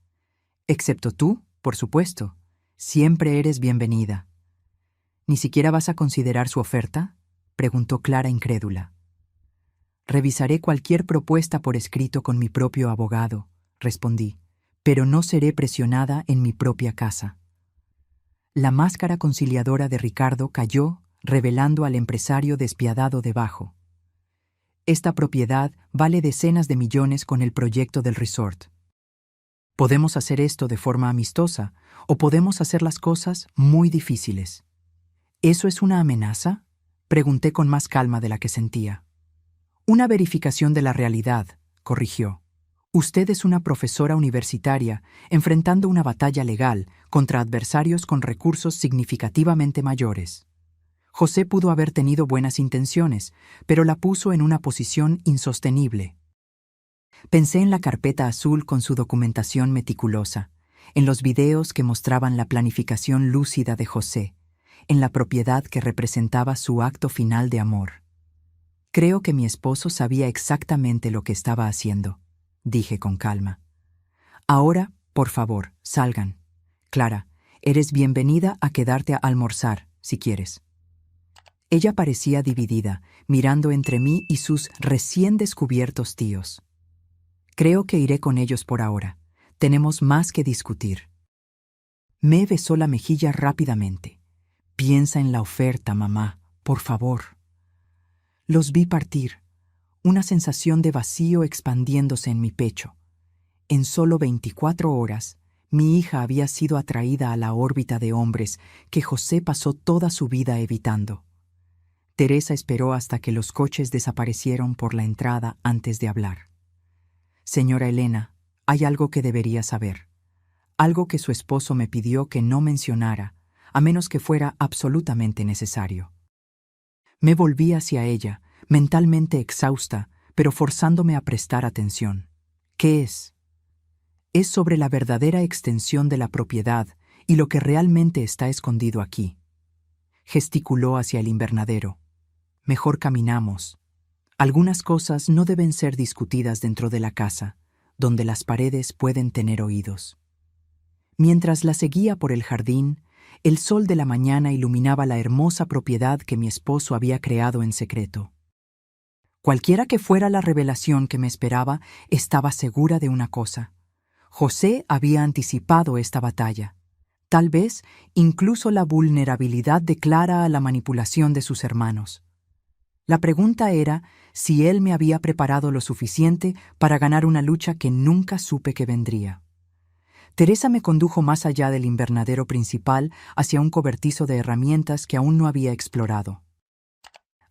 «Excepto tú, por supuesto. Siempre eres bienvenida». «¿Ni siquiera vas a considerar su oferta?», preguntó Clara incrédula. «Revisaré cualquier propuesta por escrito con mi propio abogado», respondí, «pero no seré presionada en mi propia casa». La máscara conciliadora de Ricardo cayó, revelando al empresario despiadado debajo. «Esta propiedad vale decenas de millones con el proyecto del resort. Podemos hacer esto de forma amistosa o podemos hacer las cosas muy difíciles». «¿Eso es una amenaza?», pregunté con más calma de la que sentía. «Una verificación de la realidad», corrigió. «Usted es una profesora universitaria enfrentando una batalla legal contra adversarios con recursos significativamente mayores. José pudo haber tenido buenas intenciones, pero la puso en una posición insostenible». Pensé en la carpeta azul con su documentación meticulosa, en los videos que mostraban la planificación lúcida de José, en la propiedad que representaba su acto final de amor. «Creo que mi esposo sabía exactamente lo que estaba haciendo», dije con calma. «Ahora, por favor, salgan. Clara, eres bienvenida a quedarte a almorzar, si quieres». Ella parecía dividida, mirando entre mí y sus recién descubiertos tíos. «Creo que iré con ellos por ahora. Tenemos más que discutir». Me besó la mejilla rápidamente. «Piensa en la oferta, mamá, por favor». Los vi partir, una sensación de vacío expandiéndose en mi pecho. En solo 24 horas, mi hija había sido atraída a la órbita de hombres que José pasó toda su vida evitando. Teresa esperó hasta que los coches desaparecieron por la entrada antes de hablar. «Señora Elena, hay algo que debería saber. Algo que su esposo me pidió que no mencionara, a menos que fuera absolutamente necesario». Me volví hacia ella, mentalmente exhausta, pero forzándome a prestar atención. «¿Qué es?» «Es sobre la verdadera extensión de la propiedad y lo que realmente está escondido aquí». Gesticuló hacia el invernadero. «Mejor caminamos. Algunas cosas no deben ser discutidas dentro de la casa, donde las paredes pueden tener oídos». Mientras la seguía por el jardín, el sol de la mañana iluminaba la hermosa propiedad que mi esposo había creado en secreto. Cualquiera que fuera la revelación que me esperaba, estaba segura de una cosa. José había anticipado esta batalla. Tal vez incluso la vulnerabilidad de Clara a la manipulación de sus hermanos. La pregunta era si él me había preparado lo suficiente para ganar una lucha que nunca supe que vendría. Teresa me condujo más allá del invernadero principal hacia un cobertizo de herramientas que aún no había explorado.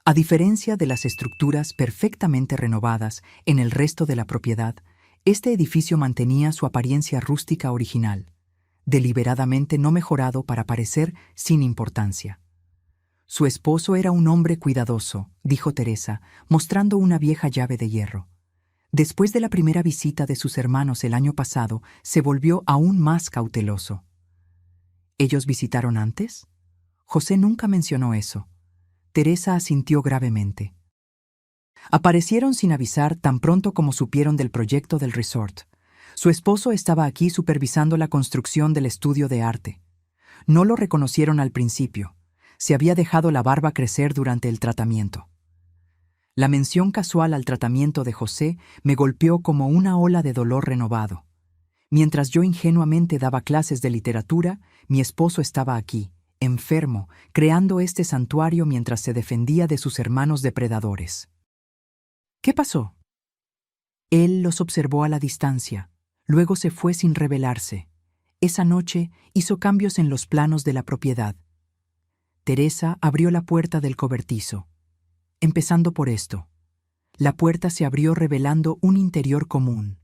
A diferencia de las estructuras perfectamente renovadas en el resto de la propiedad, este edificio mantenía su apariencia rústica original, deliberadamente no mejorado para parecer sin importancia. «Su esposo era un hombre cuidadoso», dijo Teresa, mostrando una vieja llave de hierro. Después de la primera visita de sus hermanos el año pasado, se volvió aún más cauteloso. «¿Ellos visitaron antes?». José nunca mencionó eso. Teresa asintió gravemente. Aparecieron sin avisar tan pronto como supieron del proyecto del resort. Su esposo estaba aquí supervisando la construcción del estudio de arte. No lo reconocieron al principio. Se había dejado la barba crecer durante el tratamiento. La mención casual al tratamiento de José me golpeó como una ola de dolor renovado. Mientras yo ingenuamente daba clases de literatura, mi esposo estaba aquí, enfermo, creando este santuario mientras se defendía de sus hermanos depredadores. ¿Qué pasó? Él los observó a la distancia, luego se fue sin revelarse. Esa noche hizo cambios en los planos de la propiedad. Teresa abrió la puerta del cobertizo. Empezando por esto. La puerta se abrió revelando un interior común.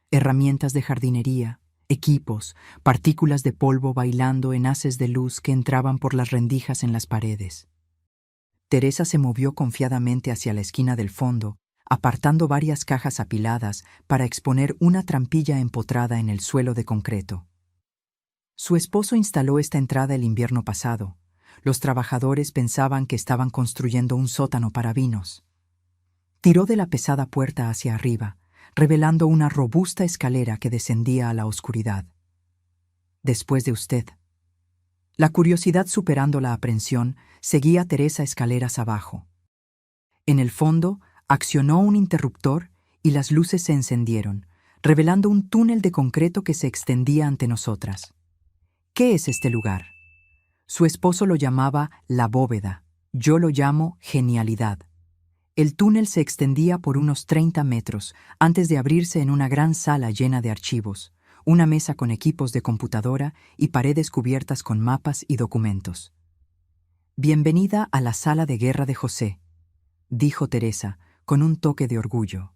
Herramientas de jardinería, equipos, partículas de polvo bailando en haces de luz que entraban por las rendijas en las paredes. Teresa se movió confiadamente hacia la esquina del fondo, apartando varias cajas apiladas para exponer una trampilla empotrada en el suelo de concreto. Su esposo instaló esta entrada el invierno pasado. Los trabajadores pensaban que estaban construyendo un sótano para vinos. Tiró de la pesada puerta hacia arriba, revelando una robusta escalera que descendía a la oscuridad. Después de usted. La curiosidad superando la aprensión, seguía a Teresa escaleras abajo. En el fondo, accionó un interruptor y las luces se encendieron, revelando un túnel de concreto que se extendía ante nosotras. ¿Qué es este lugar? Su esposo lo llamaba la bóveda, yo lo llamo genialidad. El túnel se extendía por unos 30 metros antes de abrirse en una gran sala llena de archivos, una mesa con equipos de computadora y paredes cubiertas con mapas y documentos. Bienvenida a la sala de guerra de José, dijo Teresa, con un toque de orgullo.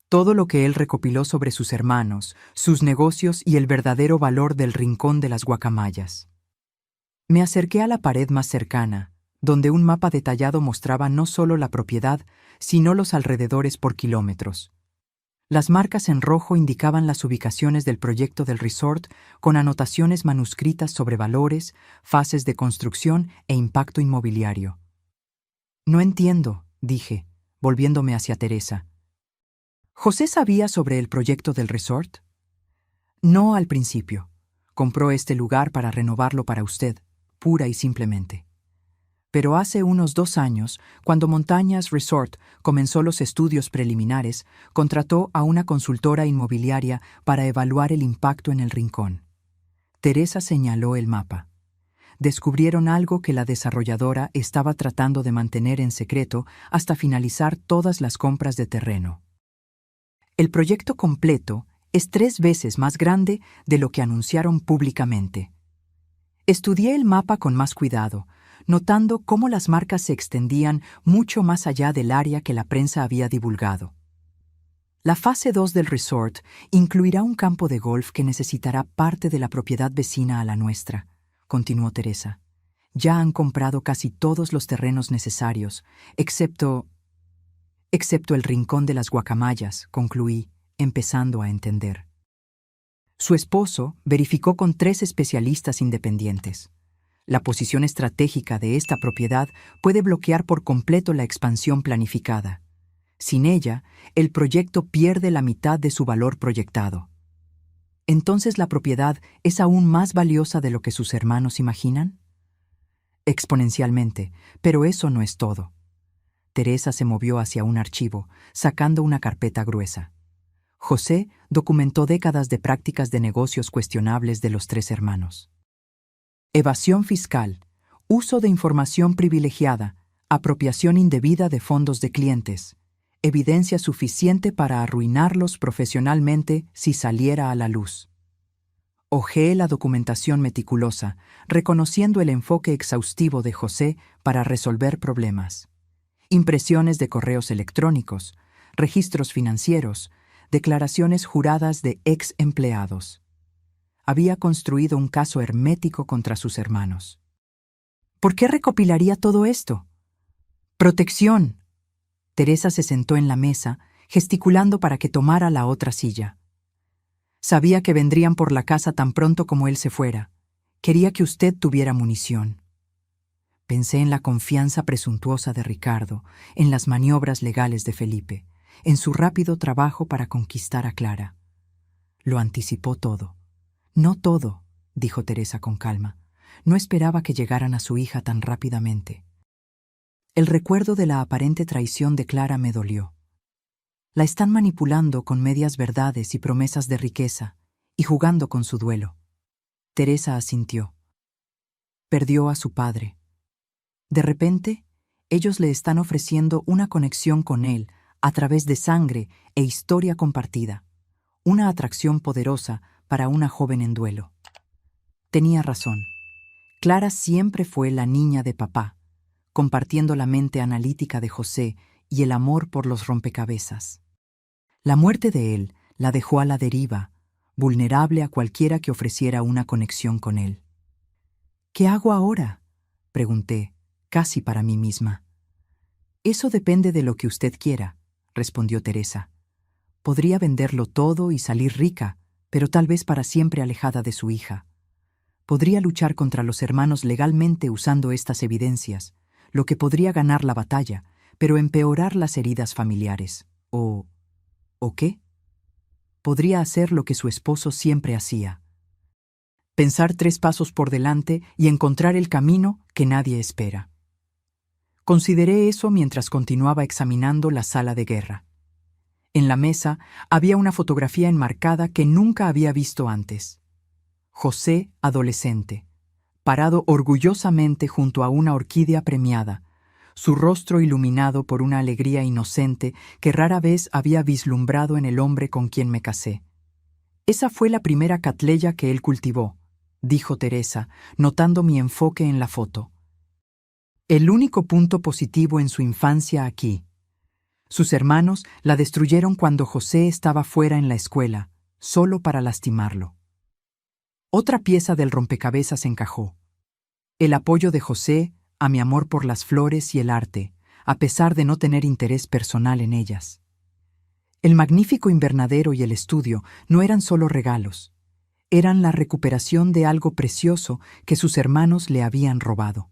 Todo lo que él recopiló sobre sus hermanos, sus negocios y el verdadero valor del rincón de las guacamayas. Me acerqué a la pared más cercana, donde un mapa detallado mostraba no solo la propiedad, sino los alrededores por kilómetros. Las marcas en rojo indicaban las ubicaciones del proyecto del resort con anotaciones manuscritas sobre valores, fases de construcción e impacto inmobiliario. No entiendo, dije, volviéndome hacia Teresa. ¿José sabía sobre el proyecto del resort? No al principio. Compró este lugar para renovarlo para usted, pura y simplemente. Pero hace unos 2 años, cuando Montañas Resort comenzó los estudios preliminares, contrató a una consultora inmobiliaria para evaluar el impacto en el rincón. Teresa señaló el mapa. Descubrieron algo que la desarrolladora estaba tratando de mantener en secreto hasta finalizar todas las compras de terreno. El proyecto completo es 3 veces más grande de lo que anunciaron públicamente. Estudié el mapa con más cuidado, notando cómo las marcas se extendían mucho más allá del área que la prensa había divulgado. La fase 2 del resort incluirá un campo de golf que necesitará parte de la propiedad vecina a la nuestra, continuó Teresa. Ya han comprado casi todos los terrenos necesarios, excepto el rincón de las guacamayas, concluí, empezando a entender. Su esposo verificó con 3 especialistas independientes. La posición estratégica de esta propiedad puede bloquear por completo la expansión planificada. Sin ella, el proyecto pierde la mitad de su valor proyectado. ¿Entonces la propiedad es aún más valiosa de lo que sus hermanos imaginan? Exponencialmente, pero eso no es todo. Teresa se movió hacia un archivo, sacando una carpeta gruesa. José documentó décadas de prácticas de negocios cuestionables de los 3 hermanos. Evasión fiscal, uso de información privilegiada, apropiación indebida de fondos de clientes, evidencia suficiente para arruinarlos profesionalmente si saliera a la luz. Hojeé la documentación meticulosa, reconociendo el enfoque exhaustivo de José para resolver problemas. Impresiones de correos electrónicos, registros financieros, declaraciones juradas de ex empleados. Había construido un caso hermético contra sus hermanos. ¿Por qué recopilaría todo esto? ¡Protección! Teresa se sentó en la mesa, gesticulando para que tomara la otra silla. Sabía que vendrían por la casa tan pronto como él se fuera. Quería que usted tuviera munición. Pensé en la confianza presuntuosa de Ricardo, en las maniobras legales de Felipe, en su rápido trabajo para conquistar a Clara. Lo anticipó todo. No todo, dijo Teresa con calma. No esperaba que llegaran a su hija tan rápidamente. El recuerdo de la aparente traición de Clara me dolió. La están manipulando con medias verdades y promesas de riqueza, y jugando con su duelo. Teresa asintió. Perdió a su padre. De repente, ellos le están ofreciendo una conexión con él a través de sangre e historia compartida, una atracción poderosa para una joven en duelo. Tenía razón. Clara siempre fue la niña de papá, compartiendo la mente analítica de José y el amor por los rompecabezas. La muerte de él la dejó a la deriva, vulnerable a cualquiera que ofreciera una conexión con él. ¿Qué hago ahora?, pregunté, casi para mí misma. Eso depende de lo que usted quiera, respondió Teresa. Podría venderlo todo y salir rica, pero tal vez para siempre alejada de su hija. Podría luchar contra los hermanos legalmente usando estas evidencias, lo que podría ganar la batalla, pero empeorar las heridas familiares. ¿O qué? Podría hacer lo que su esposo siempre hacía. Pensar 3 pasos por delante y encontrar el camino que nadie espera. Consideré eso mientras continuaba examinando la sala de guerra. En la mesa había una fotografía enmarcada que nunca había visto antes. José, adolescente, parado orgullosamente junto a una orquídea premiada, su rostro iluminado por una alegría inocente que rara vez había vislumbrado en el hombre con quien me casé. Esa fue la primera Catleya que él cultivó, dijo Teresa, notando mi enfoque en la foto. El único punto positivo en su infancia aquí. Sus hermanos la destruyeron cuando José estaba fuera en la escuela, solo para lastimarlo. Otra pieza del rompecabezas encajó. El apoyo de José a mi amor por las flores y el arte, a pesar de no tener interés personal en ellas. El magnífico invernadero y el estudio no eran solo regalos, eran la recuperación de algo precioso que sus hermanos le habían robado.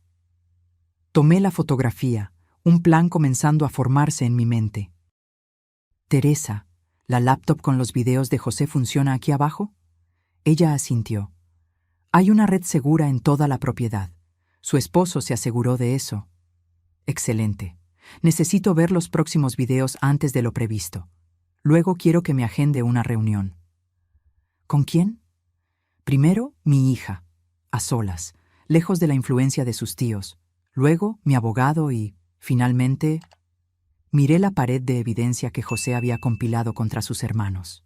Tomé la fotografía, un plan comenzando a formarse en mi mente. Teresa, ¿la laptop con los videos de José funciona aquí abajo? Ella asintió. Hay una red segura en toda la propiedad. Su esposo se aseguró de eso. Excelente. Necesito ver los próximos videos antes de lo previsto. Luego quiero que me agende una reunión. ¿Con quién? Primero, mi hija, a solas, lejos de la influencia de sus tíos. Luego, mi abogado y, finalmente, miré la pared de evidencia que José había compilado contra sus hermanos.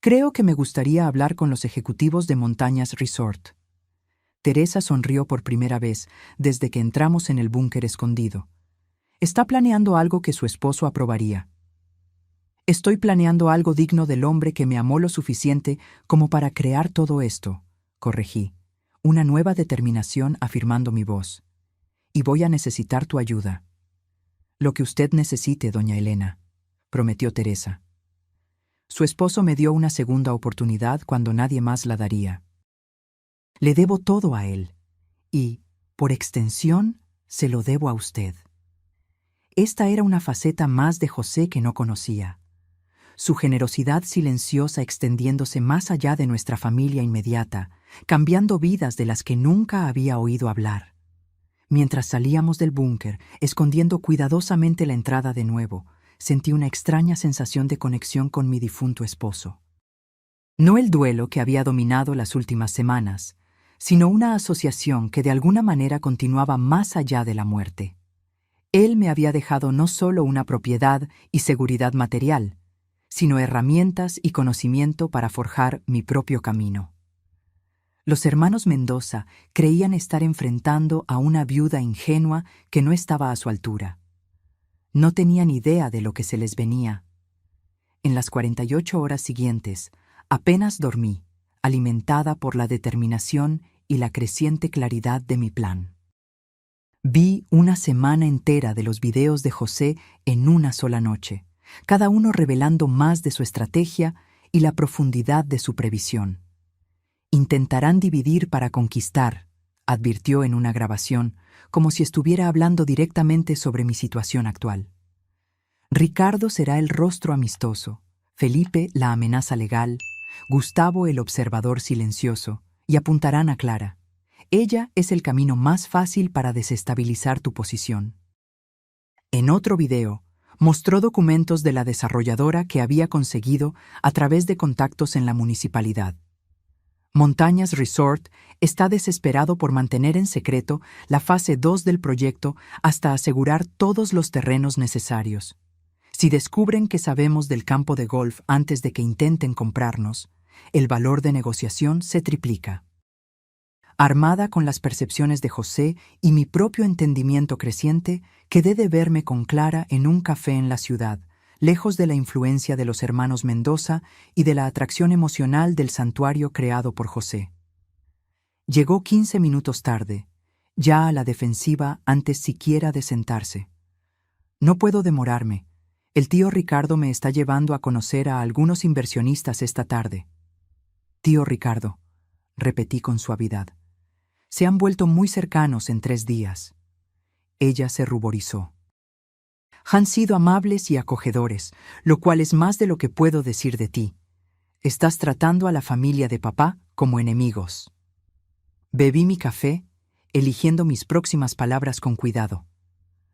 Creo que me gustaría hablar con los ejecutivos de Montañas Resort. Teresa sonrió por primera vez desde que entramos en el búnker escondido. Está planeando algo que su esposo aprobaría. Estoy planeando algo digno del hombre que me amó lo suficiente como para crear todo esto, corregí, una nueva determinación afirmando mi voz. Y voy a necesitar tu ayuda. Lo que usted necesite, doña Elena, prometió Teresa. Su esposo me dio una segunda oportunidad cuando nadie más la daría. Le debo todo a él, y, por extensión, se lo debo a usted. Esta era una faceta más de José que no conocía. Su generosidad silenciosa extendiéndose más allá de nuestra familia inmediata, cambiando vidas de las que nunca había oído hablar. Mientras salíamos del búnker, escondiendo cuidadosamente la entrada de nuevo, sentí una extraña sensación de conexión con mi difunto esposo. No el duelo que había dominado las últimas semanas, sino una asociación que de alguna manera continuaba más allá de la muerte. Él me había dejado no solo una propiedad y seguridad material, sino herramientas y conocimiento para forjar mi propio camino. Los hermanos Mendoza creían estar enfrentando a una viuda ingenua que no estaba a su altura. No tenían idea de lo que se les venía. En las 48 horas siguientes, apenas dormí, alimentada por la determinación y la creciente claridad de mi plan. Vi una semana entera de los videos de José en una sola noche, cada uno revelando más de su estrategia y la profundidad de su previsión. Intentarán dividir para conquistar, advirtió en una grabación, como si estuviera hablando directamente sobre mi situación actual. Ricardo será el rostro amistoso, Felipe la amenaza legal, Gustavo el observador silencioso, y apuntarán a Clara. Ella es el camino más fácil para desestabilizar tu posición. En otro video, mostró documentos de la desarrolladora que había conseguido a través de contactos en la municipalidad. Montañas Resort está desesperado por mantener en secreto la fase 2 del proyecto hasta asegurar todos los terrenos necesarios. Si descubren que sabemos del campo de golf antes de que intenten comprarnos, el valor de negociación se triplica. Armada con las percepciones de José y mi propio entendimiento creciente, quedé de verme con Clara en un café en la ciudad, lejos de la influencia de los hermanos Mendoza y de la atracción emocional del santuario creado por José. Llegó 15 minutos tarde, ya a la defensiva antes siquiera de sentarse. No puedo demorarme. El tío Ricardo me está llevando a conocer a algunos inversionistas esta tarde. Tío Ricardo, repetí con suavidad. Se han vuelto muy cercanos en 3 días. Ella se ruborizó. Han sido amables y acogedores, lo cual es más de lo que puedo decir de ti. Estás tratando a la familia de papá como enemigos. Bebí mi café, eligiendo mis próximas palabras con cuidado.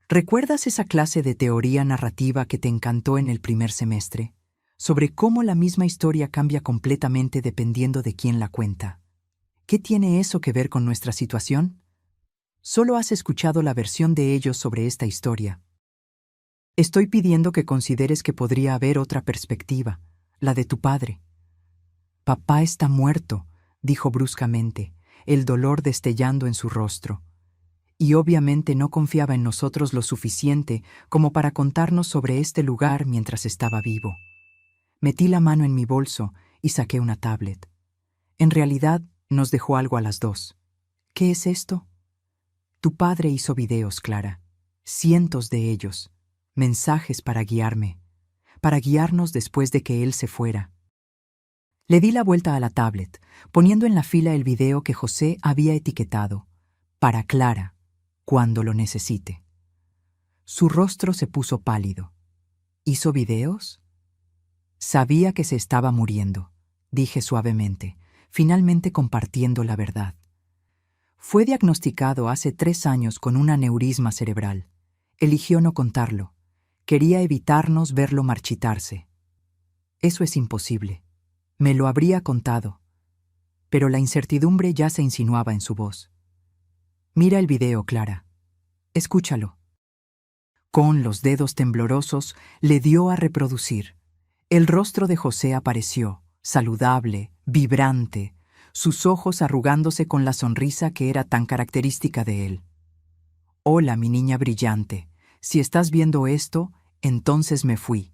¿Recuerdas esa clase de teoría narrativa que te encantó en el primer semestre? Sobre cómo la misma historia cambia completamente dependiendo de quién la cuenta. ¿Qué tiene eso que ver con nuestra situación? Solo has escuchado la versión de ellos sobre esta historia. Estoy pidiendo que consideres que podría haber otra perspectiva, la de tu padre. Papá está muerto, dijo bruscamente, el dolor destellando en su rostro. Y obviamente no confiaba en nosotros lo suficiente como para contarnos sobre este lugar mientras estaba vivo. Metí la mano en mi bolso y saqué una tablet. En realidad, nos dejó algo a las 2. ¿Qué es esto? Tu padre hizo videos, Clara. Cientos de ellos. Mensajes para guiarme. Para guiarnos después de que él se fuera. Le di la vuelta a la tablet, poniendo en la fila el video que José había etiquetado. Para Clara, cuando lo necesite. Su rostro se puso pálido. ¿Hizo videos? Sabía que se estaba muriendo, dije suavemente, finalmente compartiendo la verdad. Fue diagnosticado hace 3 años con un aneurisma cerebral. Eligió no contarlo. Quería evitarnos verlo marchitarse. Eso es imposible. Me lo habría contado. Pero la incertidumbre ya se insinuaba en su voz. Mira el video, Clara. Escúchalo. Con los dedos temblorosos le dio a reproducir. El rostro de José apareció, saludable, vibrante, sus ojos arrugándose con la sonrisa que era tan característica de él. Hola, mi niña brillante. Si estás viendo esto, entonces me fui.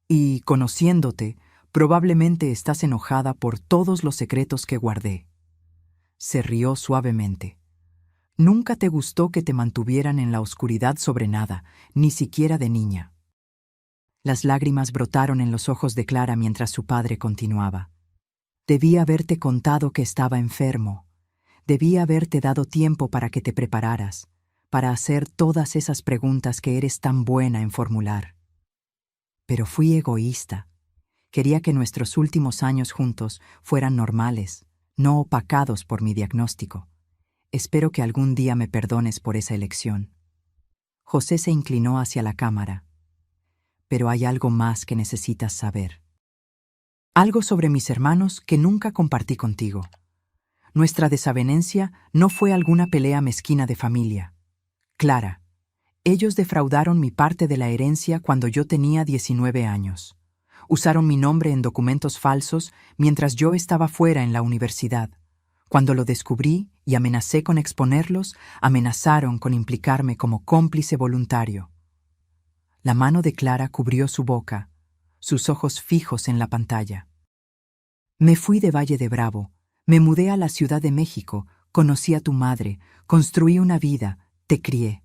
Y, conociéndote, probablemente estás enojada por todos los secretos que guardé. Se rió suavemente. Nunca te gustó que te mantuvieran en la oscuridad sobre nada, ni siquiera de niña. Las lágrimas brotaron en los ojos de Clara mientras su padre continuaba. Debí haberte contado que estaba enfermo. Debí haberte dado tiempo para que te prepararas, para hacer todas esas preguntas que eres tan buena en formular. Pero fui egoísta. Quería que nuestros últimos años juntos fueran normales, no opacados por mi diagnóstico. Espero que algún día me perdones por esa elección. José se inclinó hacia la cámara. Pero hay algo más que necesitas saber. Algo sobre mis hermanos que nunca compartí contigo. Nuestra desavenencia no fue alguna pelea mezquina de familia. Clara, ellos defraudaron mi parte de la herencia cuando yo tenía 19 años. Usaron mi nombre en documentos falsos mientras yo estaba fuera en la universidad. Cuando lo descubrí y amenacé con exponerlos, amenazaron con implicarme como cómplice voluntario. La mano de Clara cubrió su boca, sus ojos fijos en la pantalla. Me fui de Valle de Bravo, me mudé a la Ciudad de México, conocí a tu madre, construí una vida, te crié.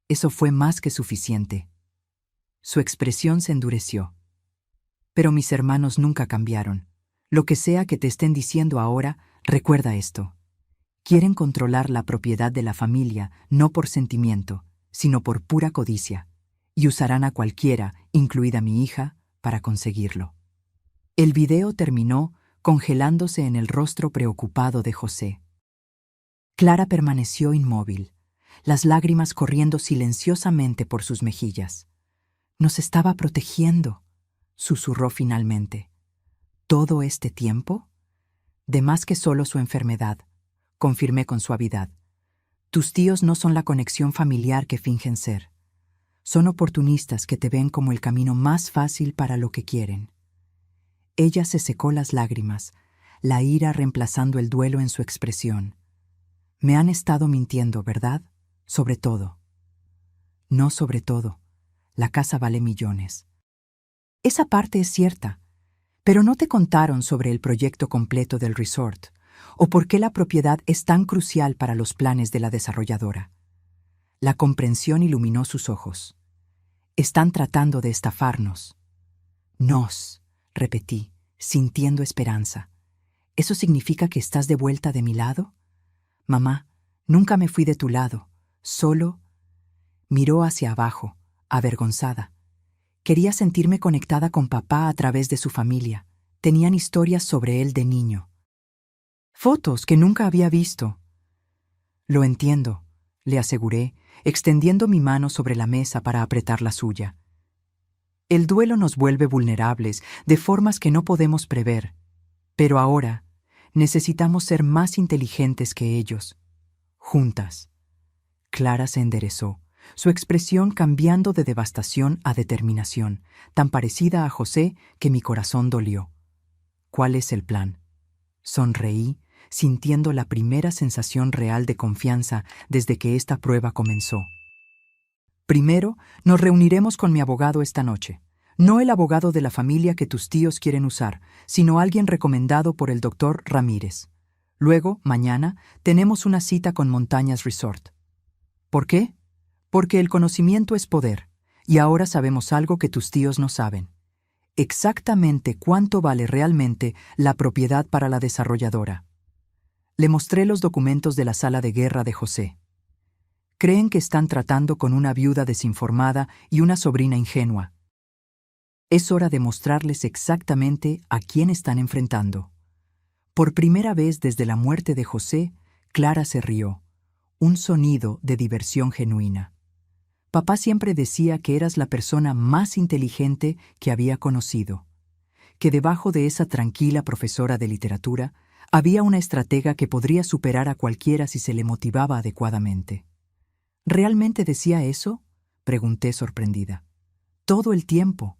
Eso fue más que suficiente. Su expresión se endureció. Pero mis hermanos nunca cambiaron. Lo que sea que te estén diciendo ahora, recuerda esto. Quieren controlar la propiedad de la familia no por sentimiento, sino por pura codicia, y usarán a cualquiera, incluida mi hija, para conseguirlo. El video terminó congelándose en el rostro preocupado de José. Clara permaneció inmóvil, las lágrimas corriendo silenciosamente por sus mejillas. «Nos estaba protegiendo», susurró finalmente. «¿Todo este tiempo?» «De más que solo su enfermedad», confirmé con suavidad. «Tus tíos no son la conexión familiar que fingen ser. Son oportunistas que te ven como el camino más fácil para lo que quieren». Ella se secó las lágrimas, la ira reemplazando el duelo en su expresión. «Me han estado mintiendo, ¿verdad? Sobre todo». «No sobre todo. La casa vale millones». «Esa parte es cierta, pero no te contaron sobre el proyecto completo del resort, o por qué la propiedad es tan crucial para los planes de la desarrolladora». La comprensión iluminó sus ojos. «Están tratando de estafarnos». «Nos», repetí, sintiendo esperanza. «¿Eso significa que estás de vuelta de mi lado?» «Mamá, nunca me fui de tu lado, solo…» Miró hacia abajo, avergonzada. Quería sentirme conectada con papá a través de su familia. Tenían historias sobre él de niño. Fotos que nunca había visto. «Lo entiendo», le aseguré, extendiendo mi mano sobre la mesa para apretar la suya. «El duelo nos vuelve vulnerables de formas que no podemos prever. Pero ahora necesitamos ser más inteligentes que ellos. Juntas». Clara se enderezó, su expresión cambiando de devastación a determinación, tan parecida a José que mi corazón dolió. «¿Cuál es el plan?». Sonreí, sintiendo la primera sensación real de confianza desde que esta prueba comenzó. «Primero, nos reuniremos con mi abogado esta noche. No el abogado de la familia que tus tíos quieren usar, sino alguien recomendado por el doctor Ramírez. Luego, mañana, tenemos una cita con Montañas Resort». «¿Por qué?». «Porque el conocimiento es poder, y ahora sabemos algo que tus tíos no saben. Exactamente cuánto vale realmente la propiedad para la desarrolladora». Le mostré los documentos de la sala de guerra de José. «Creen que están tratando con una viuda desinformada y una sobrina ingenua. Es hora de mostrarles exactamente a quién están enfrentando». Por primera vez desde la muerte de José, Clara se rió, un sonido de diversión genuina. «Papá siempre decía que eras la persona más inteligente que había conocido, que debajo de esa tranquila profesora de literatura había una estratega que podría superar a cualquiera si se le motivaba adecuadamente». «¿Realmente decía eso?», pregunté sorprendida. «Todo el tiempo».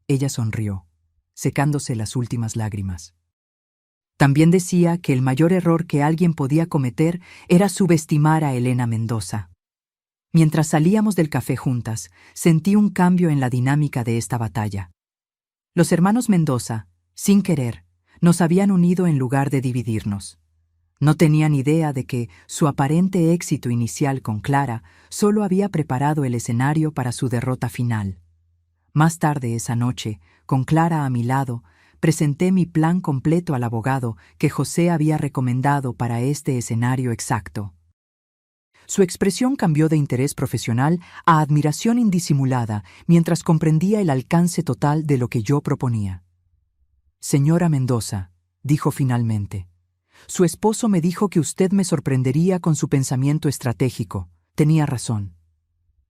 Ella sonrió, secándose las últimas lágrimas. «También decía que el mayor error que alguien podía cometer era subestimar a Elena Mendoza». Mientras salíamos del café juntas, sentí un cambio en la dinámica de esta batalla. Los hermanos Mendoza, sin querer, nos habían unido en lugar de dividirnos. No tenían idea de que su aparente éxito inicial con Clara solo había preparado el escenario para su derrota final. Más tarde esa noche, con Clara a mi lado, presenté mi plan completo al abogado que José había recomendado para este escenario exacto. Su expresión cambió de interés profesional a admiración indisimulada mientras comprendía el alcance total de lo que yo proponía. «Señora Mendoza», dijo finalmente, «su esposo me dijo que usted me sorprendería con su pensamiento estratégico. Tenía razón».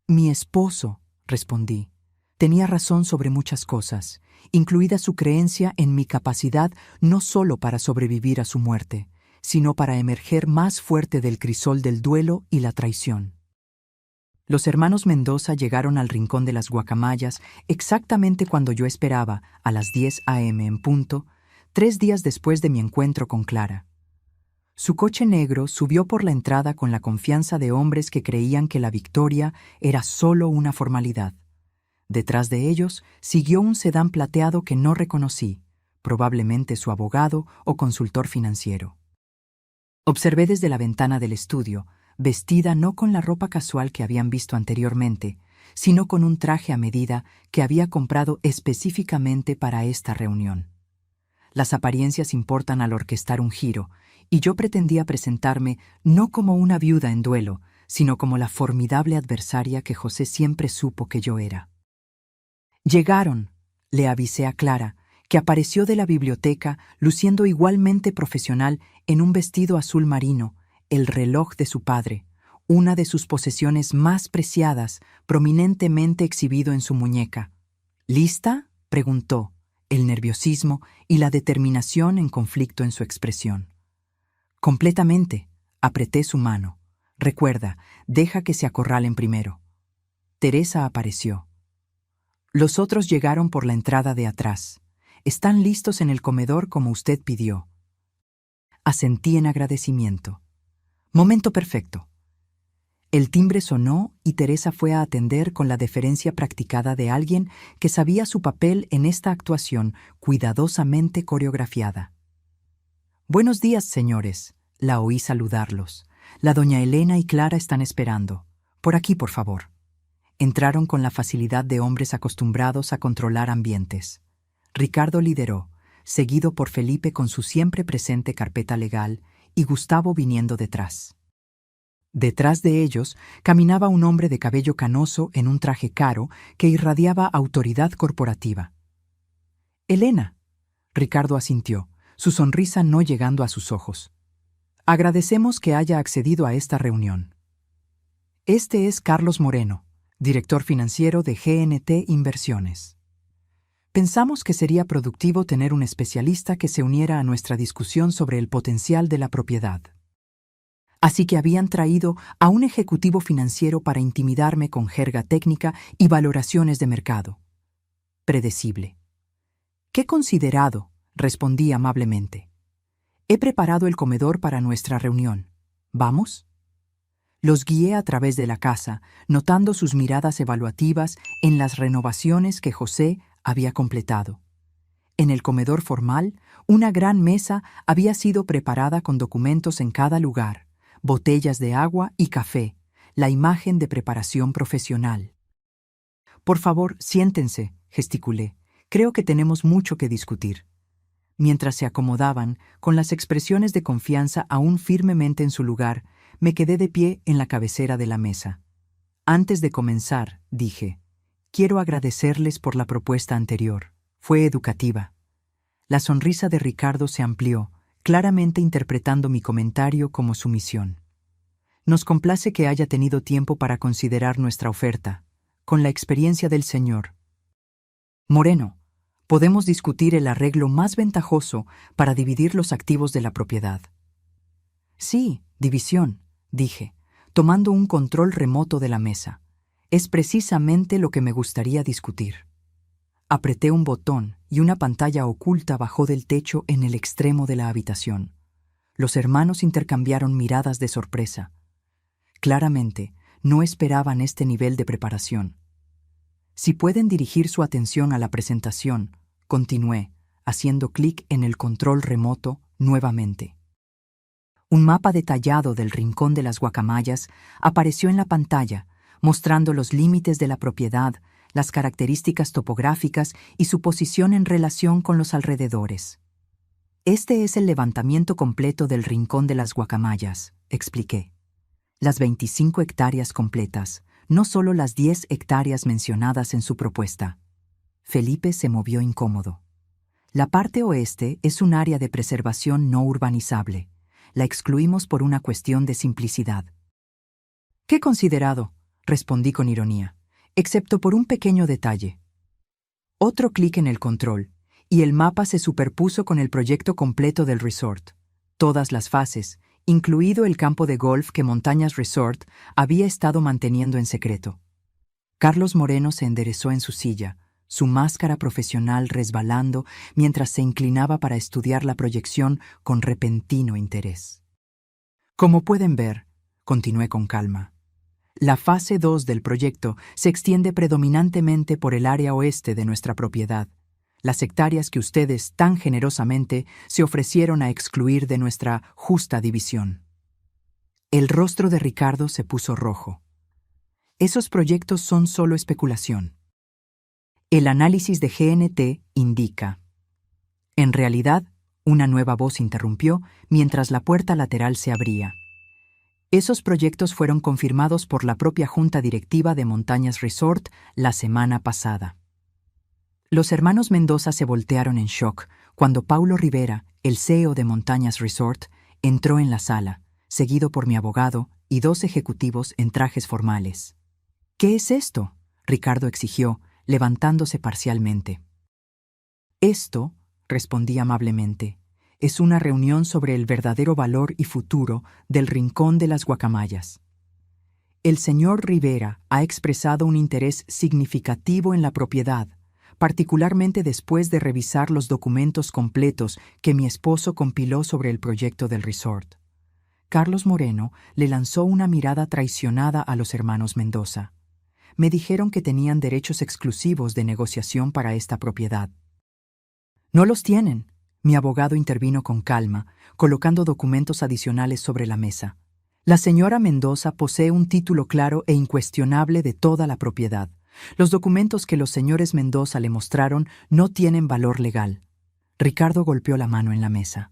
«Mi esposo», respondí, «tenía razón sobre muchas cosas, incluida su creencia en mi capacidad no solo para sobrevivir a su muerte, sino para emerger más fuerte del crisol del duelo y la traición». Los hermanos Mendoza llegaron al rincón de las guacamayas exactamente cuando yo esperaba, a las 10 a.m. en punto, 3 días después de mi encuentro con Clara. Su coche negro subió por la entrada con la confianza de hombres que creían que la victoria era solo una formalidad. Detrás de ellos siguió un sedán plateado que no reconocí, probablemente su abogado o consultor financiero. Observé desde la ventana del estudio, vestida no con la ropa casual que habían visto anteriormente, sino con un traje a medida que había comprado específicamente para esta reunión. Las apariencias importan al orquestar un giro, y yo pretendía presentarme no como una viuda en duelo, sino como la formidable adversaria que José siempre supo que yo era. Llegaron, le avisé a Clara, que apareció de la biblioteca luciendo igualmente profesional en un vestido azul marino, el reloj de su padre, una de sus posesiones más preciadas, prominentemente exhibido en su muñeca. ¿Lista?, preguntó, el nerviosismo y la determinación en conflicto en su expresión. Completamente, apreté su mano. Recuerda, deja que se acorralen primero. Teresa apareció. Los otros llegaron por la entrada de atrás. Están listos en el comedor como usted pidió. Asentí en agradecimiento. Momento perfecto. El timbre sonó y Teresa fue a atender con la deferencia practicada de alguien que sabía su papel en esta actuación cuidadosamente coreografiada. «Buenos días, señores», la oí saludarlos. «La doña Elena y Clara están esperando. Por aquí, por favor». Entraron con la facilidad de hombres acostumbrados a controlar ambientes. Ricardo lideró, seguido por Felipe con su siempre presente carpeta legal y Gustavo viniendo detrás. Detrás de ellos caminaba un hombre de cabello canoso en un traje caro que irradiaba autoridad corporativa. «Elena», Ricardo asintió, su sonrisa no llegando a sus ojos. «Agradecemos que haya accedido a esta reunión. Este es Carlos Moreno, director financiero de GNT Inversiones. Pensamos que sería productivo tener un especialista que se uniera a nuestra discusión sobre el potencial de la propiedad. Así que habían traído a un ejecutivo financiero para intimidarme con jerga técnica y valoraciones de mercado. Predecible. «Qué considerado», respondí amablemente. «He preparado el comedor para nuestra reunión. ¿Vamos?» Los guié a través de la casa, notando sus miradas evaluativas en las renovaciones que José había completado. En el comedor formal, una gran mesa había sido preparada con documentos en cada lugar, botellas de agua y café, la imagen de preparación profesional. «Por favor, siéntense», gesticulé. «Creo que tenemos mucho que discutir». Mientras se acomodaban, con las expresiones de confianza aún firmemente en su lugar, me quedé de pie en la cabecera de la mesa. «Antes de comenzar», dije, «quiero agradecerles por la propuesta anterior. Fue educativa». La sonrisa de Ricardo se amplió, claramente interpretando mi comentario como sumisión. «Nos complace que haya tenido tiempo para considerar nuestra oferta. Con la experiencia del señor Moreno, podemos discutir el arreglo más ventajoso para dividir los activos de la propiedad». «Sí, división», dije, tomando un control remoto de la mesa. «Es precisamente lo que me gustaría discutir». Apreté un botón y una pantalla oculta bajó del techo en el extremo de la habitación. Los hermanos intercambiaron miradas de sorpresa. Claramente, no esperaban este nivel de preparación. «Si pueden dirigir su atención a la presentación», continué, haciendo clic en el control remoto nuevamente. Un mapa detallado del Rincón de las Guacamayas apareció en la pantalla, mostrando los límites de la propiedad, las características topográficas y su posición en relación con los alrededores. «Este es el levantamiento completo del Rincón de las Guacamayas», expliqué. «Las 25 hectáreas completas, no solo las 10 hectáreas mencionadas en su propuesta». Felipe se movió incómodo. «La parte oeste es un área de preservación no urbanizable. La excluimos por una cuestión de simplicidad». «Qué considerado», respondí con ironía, «excepto por un pequeño detalle». Otro clic en el control, y el mapa se superpuso con el proyecto completo del resort. Todas las fases, incluido el campo de golf que Montañas Resort había estado manteniendo en secreto. Carlos Moreno se enderezó en su silla, su máscara profesional resbalando mientras se inclinaba para estudiar la proyección con repentino interés. «Como pueden ver», continué con calma, «la fase 2 del proyecto se extiende predominantemente por el área oeste de nuestra propiedad, las hectáreas que ustedes tan generosamente se ofrecieron a excluir de nuestra justa división». El rostro de Ricardo se puso rojo. «Esos proyectos son solo especulación. El análisis de GNT indica». En realidad, una nueva voz interrumpió mientras la puerta lateral se abría. Esos proyectos fueron confirmados por la propia junta directiva de Montañas Resort la semana pasada. Los hermanos Mendoza se voltearon en shock cuando Paulo Rivera, el CEO de Montañas Resort, entró en la sala, seguido por mi abogado y 2 ejecutivos en trajes formales. «¿Qué es esto?», Ricardo exigió, levantándose parcialmente. «Esto», respondí amablemente, «es una reunión sobre el verdadero valor y futuro del Rincón de las Guacamayas. El señor Rivera ha expresado un interés significativo en la propiedad, particularmente después de revisar los documentos completos que mi esposo compiló sobre el proyecto del resort». Carlos Moreno le lanzó una mirada traicionada a los hermanos Mendoza. Me dijeron que tenían derechos exclusivos de negociación para esta propiedad. «No los tienen», mi abogado intervino con calma, colocando documentos adicionales sobre la mesa. «La señora Mendoza posee un título claro e incuestionable de toda la propiedad. Los documentos que los señores Mendoza le mostraron no tienen valor legal». Ricardo golpeó la mano en la mesa.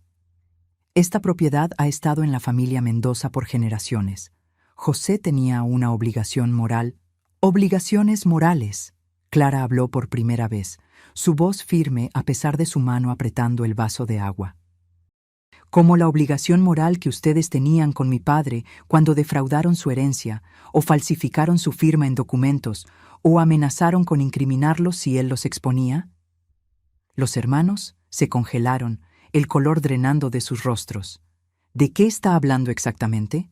«Esta propiedad ha estado en la familia Mendoza por generaciones. José tenía una obligación moral». «Obligaciones morales», Clara habló por primera vez, su voz firme a pesar de su mano apretando el vaso de agua. «Como la obligación moral que ustedes tenían con mi padre cuando defraudaron su herencia, o falsificaron su firma en documentos, o amenazaron con incriminarlos si él los exponía». Los hermanos se congelaron, el color drenando de sus rostros. «¿De qué está hablando exactamente?»,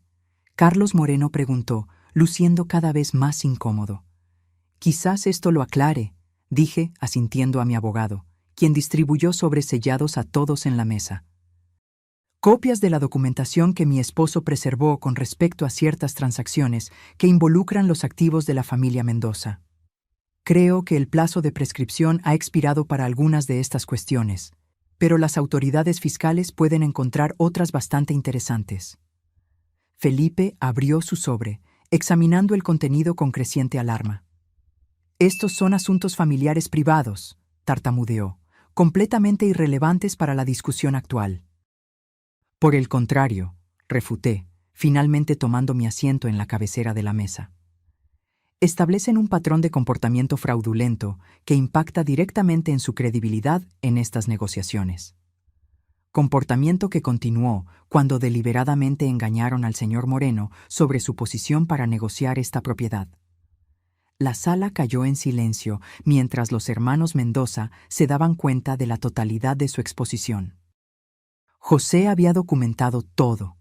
Carlos Moreno preguntó, luciendo cada vez más incómodo. «Quizás esto lo aclare», dije, asintiendo a mi abogado, quien distribuyó sobresellados a todos en la mesa. «Copias de la documentación que mi esposo preservó con respecto a ciertas transacciones que involucran los activos de la familia Mendoza. Creo que el plazo de prescripción ha expirado para algunas de estas cuestiones, pero las autoridades fiscales pueden encontrar otras bastante interesantes». Felipe abrió su sobre, examinando el contenido con creciente alarma. «Estos son asuntos familiares privados», tartamudeó, «completamente irrelevantes para la discusión actual». «Por el contrario», refuté, finalmente tomando mi asiento en la cabecera de la mesa. «Establecen un patrón de comportamiento fraudulento que impacta directamente en su credibilidad en estas negociaciones. Comportamiento que continuó cuando deliberadamente engañaron al señor Moreno sobre su posición para negociar esta propiedad». La sala cayó en silencio mientras los hermanos Mendoza se daban cuenta de la totalidad de su exposición. José había documentado todo: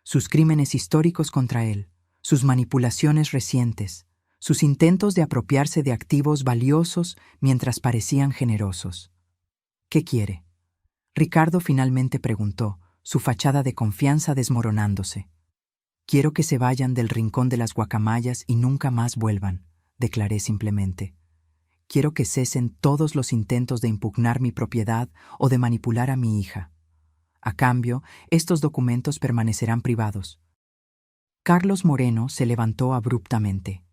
sus crímenes históricos contra él, sus manipulaciones recientes, sus intentos de apropiarse de activos valiosos mientras parecían generosos. «¿Qué quiere?», Ricardo finalmente preguntó, su fachada de confianza desmoronándose. «Quiero que se vayan del Rincón de las Guacamayas y nunca más vuelvan», declaré simplemente. «Quiero que cesen todos los intentos de impugnar mi propiedad o de manipular a mi hija. A cambio, estos documentos permanecerán privados». Carlos Moreno se levantó abruptamente.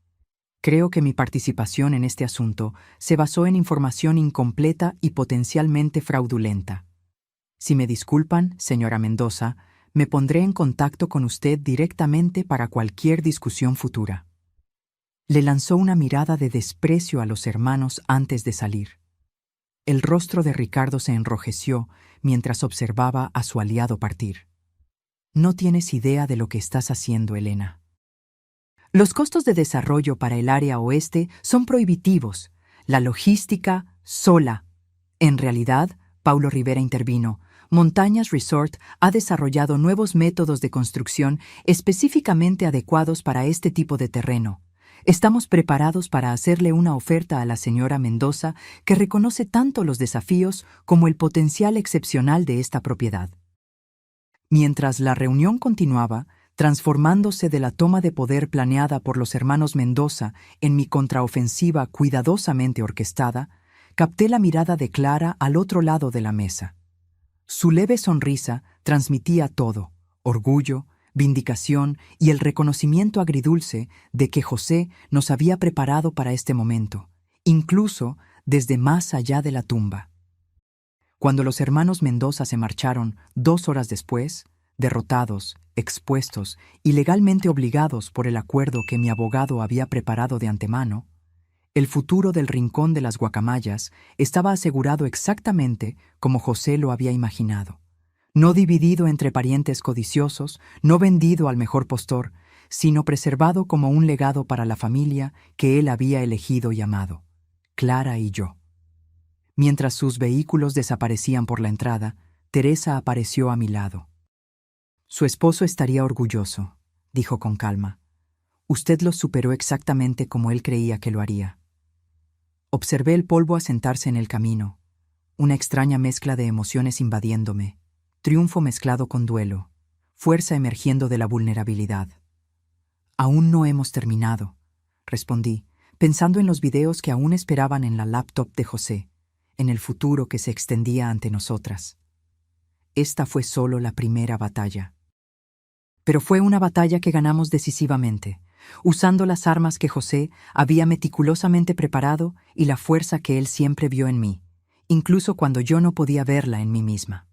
«Creo que mi participación en este asunto se basó en información incompleta y potencialmente fraudulenta. Si me disculpan, señora Mendoza, me pondré en contacto con usted directamente para cualquier discusión futura». Le lanzó una mirada de desprecio a los hermanos antes de salir. El rostro de Ricardo se enrojeció mientras observaba a su aliado partir. «No tienes idea de lo que estás haciendo, Elena. Los costos de desarrollo para el área oeste son prohibitivos. La logística, sola». «En realidad», Paulo Rivera intervino, «Montañas Resort ha desarrollado nuevos métodos de construcción específicamente adecuados para este tipo de terreno. Estamos preparados para hacerle una oferta a la señora Mendoza que reconoce tanto los desafíos como el potencial excepcional de esta propiedad». Mientras la reunión continuaba, transformándose de la toma de poder planeada por los hermanos Mendoza en mi contraofensiva cuidadosamente orquestada, capté la mirada de Clara al otro lado de la mesa. Su leve sonrisa transmitía todo: orgullo, vindicación y el reconocimiento agridulce de que José nos había preparado para este momento, incluso desde más allá de la tumba. Cuando los hermanos Mendoza se marcharon 2 horas después, derrotados, expuestos y legalmente obligados por el acuerdo que mi abogado había preparado de antemano, el futuro del Rincón de las Guacamayas estaba asegurado exactamente como José lo había imaginado. No dividido entre parientes codiciosos, no vendido al mejor postor, sino preservado como un legado para la familia que él había elegido y amado, Clara y yo. Mientras sus vehículos desaparecían por la entrada, Teresa apareció a mi lado. Su esposo estaría orgulloso, dijo con calma. Usted lo superó exactamente como él creía que lo haría. Observé el polvo asentarse en el camino, una extraña mezcla de emociones invadiéndome, triunfo mezclado con duelo, fuerza emergiendo de la vulnerabilidad. Aún no hemos terminado, respondí, pensando en los videos que aún esperaban en la laptop de José, en el futuro que se extendía ante nosotras. Esta fue solo la primera batalla. Pero fue una batalla que ganamos decisivamente, usando las armas que José había meticulosamente preparado y la fuerza que él siempre vio en mí, incluso cuando yo no podía verla en mí misma.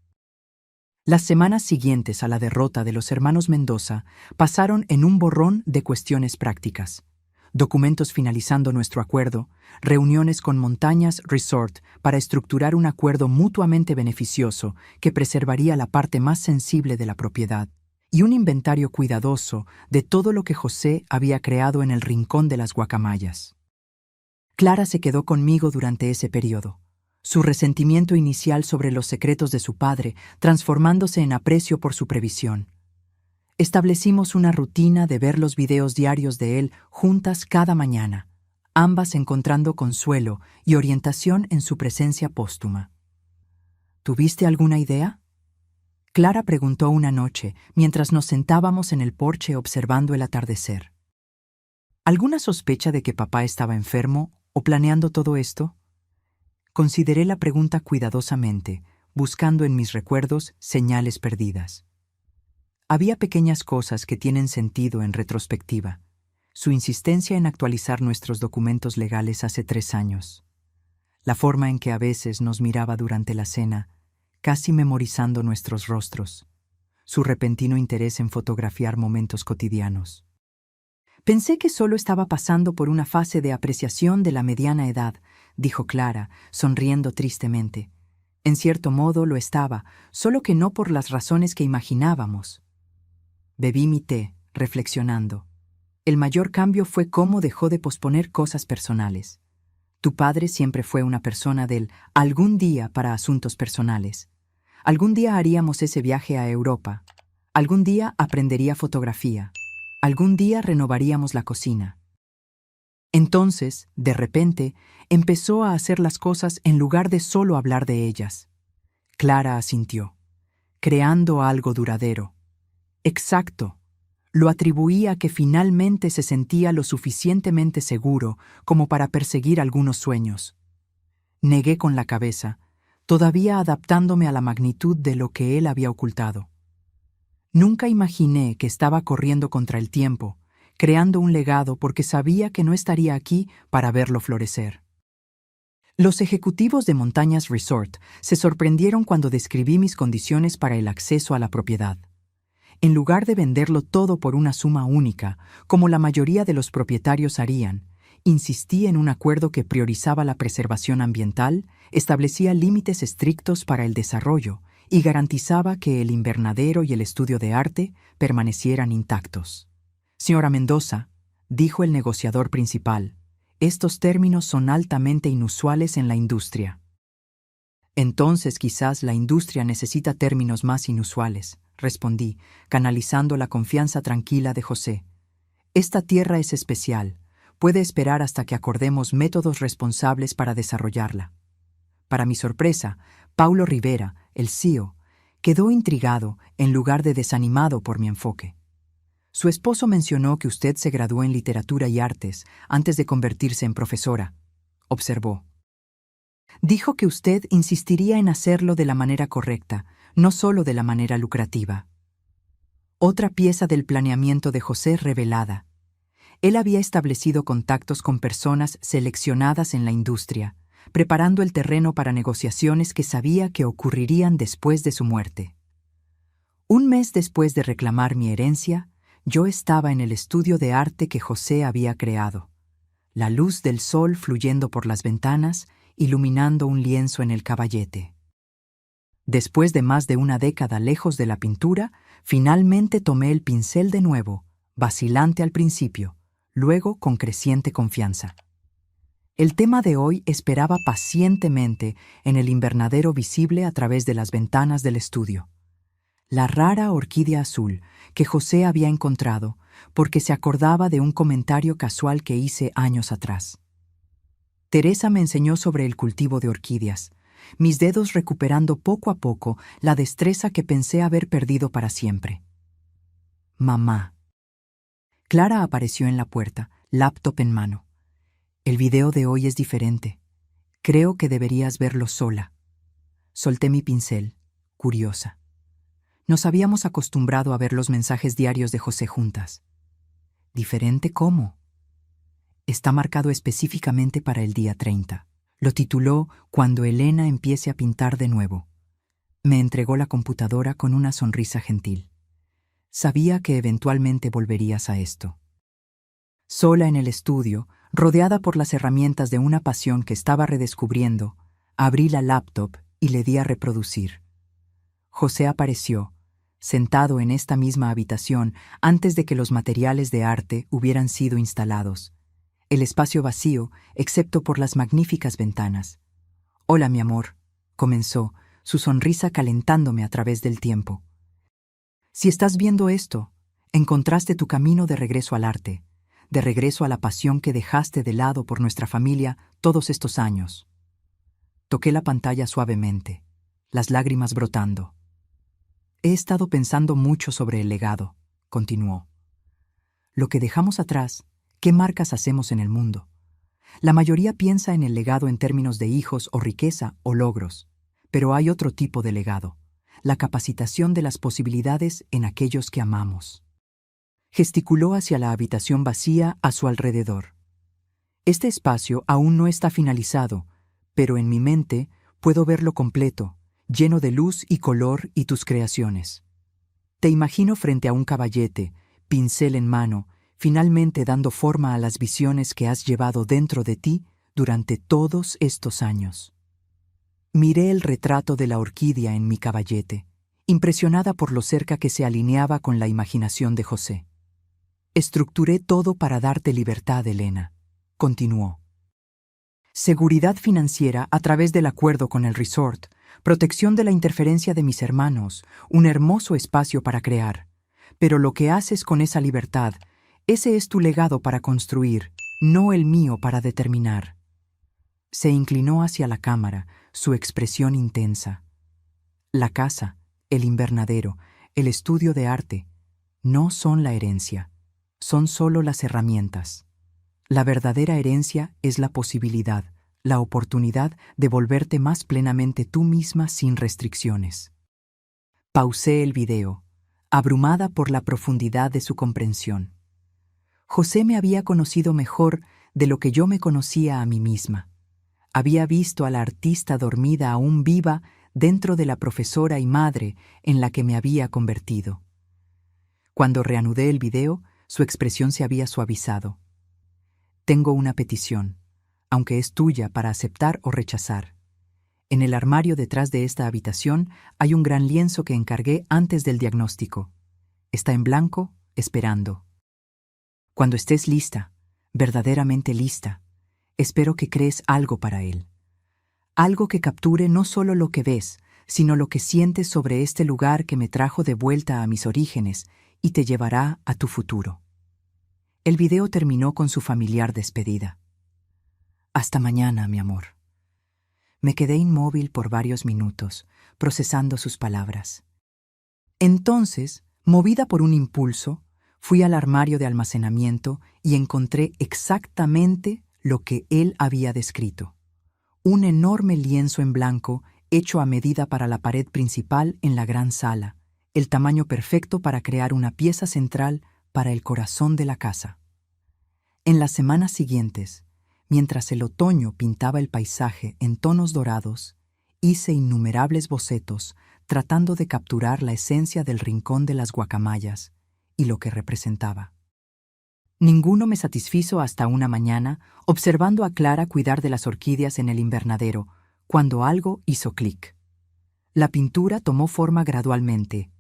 Las semanas siguientes a la derrota de los hermanos Mendoza pasaron en un borrón de cuestiones prácticas. Documentos finalizando nuestro acuerdo, reuniones con Montañas Resort para estructurar un acuerdo mutuamente beneficioso que preservaría la parte más sensible de la propiedad, y un inventario cuidadoso de todo lo que José había creado en el Rincón de las Guacamayas. Clara se quedó conmigo durante ese periodo, su resentimiento inicial sobre los secretos de su padre transformándose en aprecio por su previsión. Establecimos una rutina de ver los videos diarios de él juntas cada mañana, ambas encontrando consuelo y orientación en su presencia póstuma. ¿Tuviste alguna idea?, Clara preguntó una noche mientras nos sentábamos en el porche observando el atardecer. ¿Alguna sospecha de que papá estaba enfermo o planeando todo esto? Consideré la pregunta cuidadosamente, buscando en mis recuerdos señales perdidas. Había pequeñas cosas que tienen sentido en retrospectiva. Su insistencia en actualizar nuestros documentos legales hace 3 años. La forma en que a veces nos miraba durante la cena, casi memorizando nuestros rostros. Su repentino interés en fotografiar momentos cotidianos. Pensé que solo estaba pasando por una fase de apreciación de la mediana edad, dijo Clara, sonriendo tristemente. En cierto modo lo estaba, solo que no por las razones que imaginábamos. Bebí mi té, reflexionando. El mayor cambio fue cómo dejó de posponer cosas personales. Tu padre siempre fue una persona del algún día para asuntos personales. Algún día haríamos ese viaje a Europa. Algún día aprendería fotografía. Algún día renovaríamos la cocina. Entonces, de repente, empezó a hacer las cosas en lugar de solo hablar de ellas. Clara asintió, creando algo duradero. Exacto. Lo atribuía a que finalmente se sentía lo suficientemente seguro como para perseguir algunos sueños. Negué con la cabeza, todavía adaptándome a la magnitud de lo que él había ocultado. Nunca imaginé que estaba corriendo contra el tiempo, creando un legado porque sabía que no estaría aquí para verlo florecer. Los ejecutivos de Montañas Resort se sorprendieron cuando describí mis condiciones para el acceso a la propiedad. En lugar de venderlo todo por una suma única, como la mayoría de los propietarios harían, insistí en un acuerdo que priorizaba la preservación ambiental, establecía límites estrictos para el desarrollo y garantizaba que el invernadero y el estudio de arte permanecieran intactos. Señora Mendoza, dijo el negociador principal, estos términos son altamente inusuales en la industria. Entonces quizás la industria necesita términos más inusuales, respondí, canalizando la confianza tranquila de José. Esta tierra es especial. Puede esperar hasta que acordemos métodos responsables para desarrollarla. Para mi sorpresa, Paulo Rivera, el CEO, quedó intrigado en lugar de desanimado por mi enfoque. Su esposo mencionó que usted se graduó en literatura y artes antes de convertirse en profesora, observó. Dijo que usted insistiría en hacerlo de la manera correcta, no solo de la manera lucrativa. Otra pieza del planeamiento de José revelada. Él había establecido contactos con personas seleccionadas en la industria, preparando el terreno para negociaciones que sabía que ocurrirían después de su muerte. Un mes después de reclamar mi herencia, yo estaba en el estudio de arte que José había creado. La luz del sol fluyendo por las ventanas, iluminando un lienzo en el caballete. Después de más de una década lejos de la pintura, finalmente tomé el pincel de nuevo, vacilante al principio, luego con creciente confianza. El tema de hoy esperaba pacientemente en el invernadero visible a través de las ventanas del estudio. La rara orquídea azul que José había encontrado porque se acordaba de un comentario casual que hice años atrás. Teresa me enseñó sobre el cultivo de orquídeas, mis dedos recuperando poco a poco la destreza que pensé haber perdido para siempre. Mamá. Clara apareció en la puerta, laptop en mano. El video de hoy es diferente. Creo que deberías verlo sola. Solté mi pincel, curiosa. Nos habíamos acostumbrado a ver los mensajes diarios de José juntas. ¿Diferente cómo? Está marcado específicamente para el día 30. Lo tituló Cuando Elena empiece a pintar de nuevo. Me entregó la computadora con una sonrisa gentil. Sabía que eventualmente volverías a esto. Sola en el estudio, rodeada por las herramientas de una pasión que estaba redescubriendo, abrí la laptop y le di a reproducir. José apareció, sentado en esta misma habitación antes de que los materiales de arte hubieran sido instalados. El espacio vacío, excepto por las magníficas ventanas. «Hola, mi amor», comenzó, su sonrisa calentándome a través del tiempo. «Si estás viendo esto, encontraste tu camino de regreso al arte, de regreso a la pasión que dejaste de lado por nuestra familia todos estos años». Toqué la pantalla suavemente, las lágrimas brotando. «He estado pensando mucho sobre el legado», continuó. «Lo que dejamos atrás, ¿qué marcas hacemos en el mundo? La mayoría piensa en el legado en términos de hijos o riqueza o logros, pero hay otro tipo de legado, la capacitación de las posibilidades en aquellos que amamos». Gesticuló hacia la habitación vacía a su alrededor. «Este espacio aún no está finalizado, pero en mi mente puedo verlo completo, lleno de luz y color y tus creaciones. Te imagino frente a un caballete, pincel en mano, finalmente dando forma a las visiones que has llevado dentro de ti durante todos estos años». Miré el retrato de la orquídea en mi caballete, impresionada por lo cerca que se alineaba con la imaginación de José. «Estructuré todo para darte libertad, Elena», continuó. «Seguridad financiera a través del acuerdo con el resort, protección de la interferencia de mis hermanos, un hermoso espacio para crear. Pero lo que haces con esa libertad, ese es tu legado para construir, no el mío para determinar». Se inclinó hacia la cámara, su expresión intensa. La casa, el invernadero, el estudio de arte, no son la herencia, son solo las herramientas. La verdadera herencia es la posibilidad, la oportunidad de volverte más plenamente tú misma sin restricciones. Pausé el video, abrumada por la profundidad de su comprensión. José me había conocido mejor de lo que yo me conocía a mí misma. Había visto a la artista dormida aún viva dentro de la profesora y madre en la que me había convertido. Cuando reanudé el video, su expresión se había suavizado. «Tengo una petición, aunque es tuya para aceptar o rechazar. En el armario detrás de esta habitación hay un gran lienzo que encargué antes del diagnóstico. Está en blanco, esperando. Cuando estés lista, verdaderamente lista, espero que crees algo para él. Algo que capture no solo lo que ves, sino lo que sientes sobre este lugar que me trajo de vuelta a mis orígenes y te llevará a tu futuro». El video terminó con su familiar despedida. «Hasta mañana, mi amor». Me quedé inmóvil por varios minutos, procesando sus palabras. Entonces, movida por un impulso, fui al armario de almacenamiento y encontré exactamente lo que él había descrito. Un enorme lienzo en blanco hecho a medida para la pared principal en la gran sala, el tamaño perfecto para crear una pieza central para el corazón de la casa. En las semanas siguientes, Mientras el otoño pintaba el paisaje en tonos dorados, hice innumerables bocetos tratando de capturar la esencia del rincón de las guacamayas y lo que representaba. Ninguno me satisfizo hasta una mañana, observando a Clara cuidar de las orquídeas en el invernadero, cuando algo hizo clic. La pintura tomó forma gradualmente,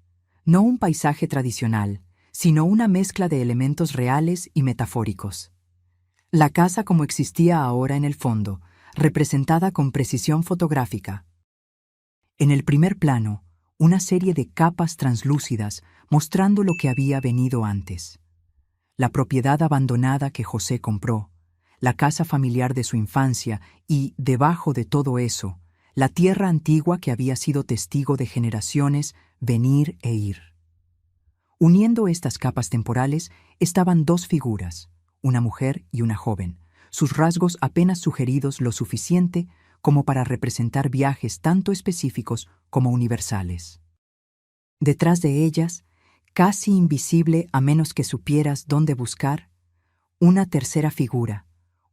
no un paisaje tradicional, sino una mezcla de elementos reales y metafóricos. La casa como existía ahora en el fondo, representada con precisión fotográfica. En el primer plano, una serie de capas translúcidas mostrando lo que había venido antes. La propiedad abandonada que José compró, la casa familiar de su infancia y, debajo de todo eso, la tierra antigua que había sido testigo de generaciones venir e ir. Uniendo estas capas temporales estaban dos figuras, una mujer y una joven, sus rasgos apenas sugeridos lo suficiente como para representar viajes tanto específicos como universales. Detrás de ellas, casi invisible a menos que supieras dónde buscar, una tercera figura,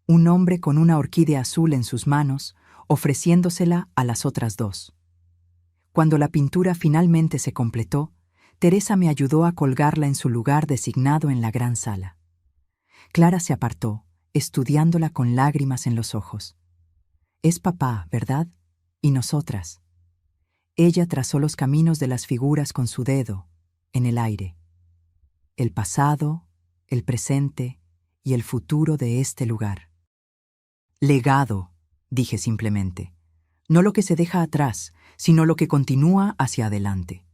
un hombre con una orquídea azul en sus manos, ofreciéndosela a las otras dos. Cuando la pintura finalmente se completó, Teresa me ayudó a colgarla en su lugar designado en la gran sala. Clara se apartó, estudiándola con lágrimas en los ojos. Es papá, ¿verdad? Y nosotras. Ella trazó los caminos de las figuras con su dedo, en el aire. El pasado, el presente y el futuro de este lugar. Legado, dije simplemente. No lo que se deja atrás, sino lo que continúa hacia adelante.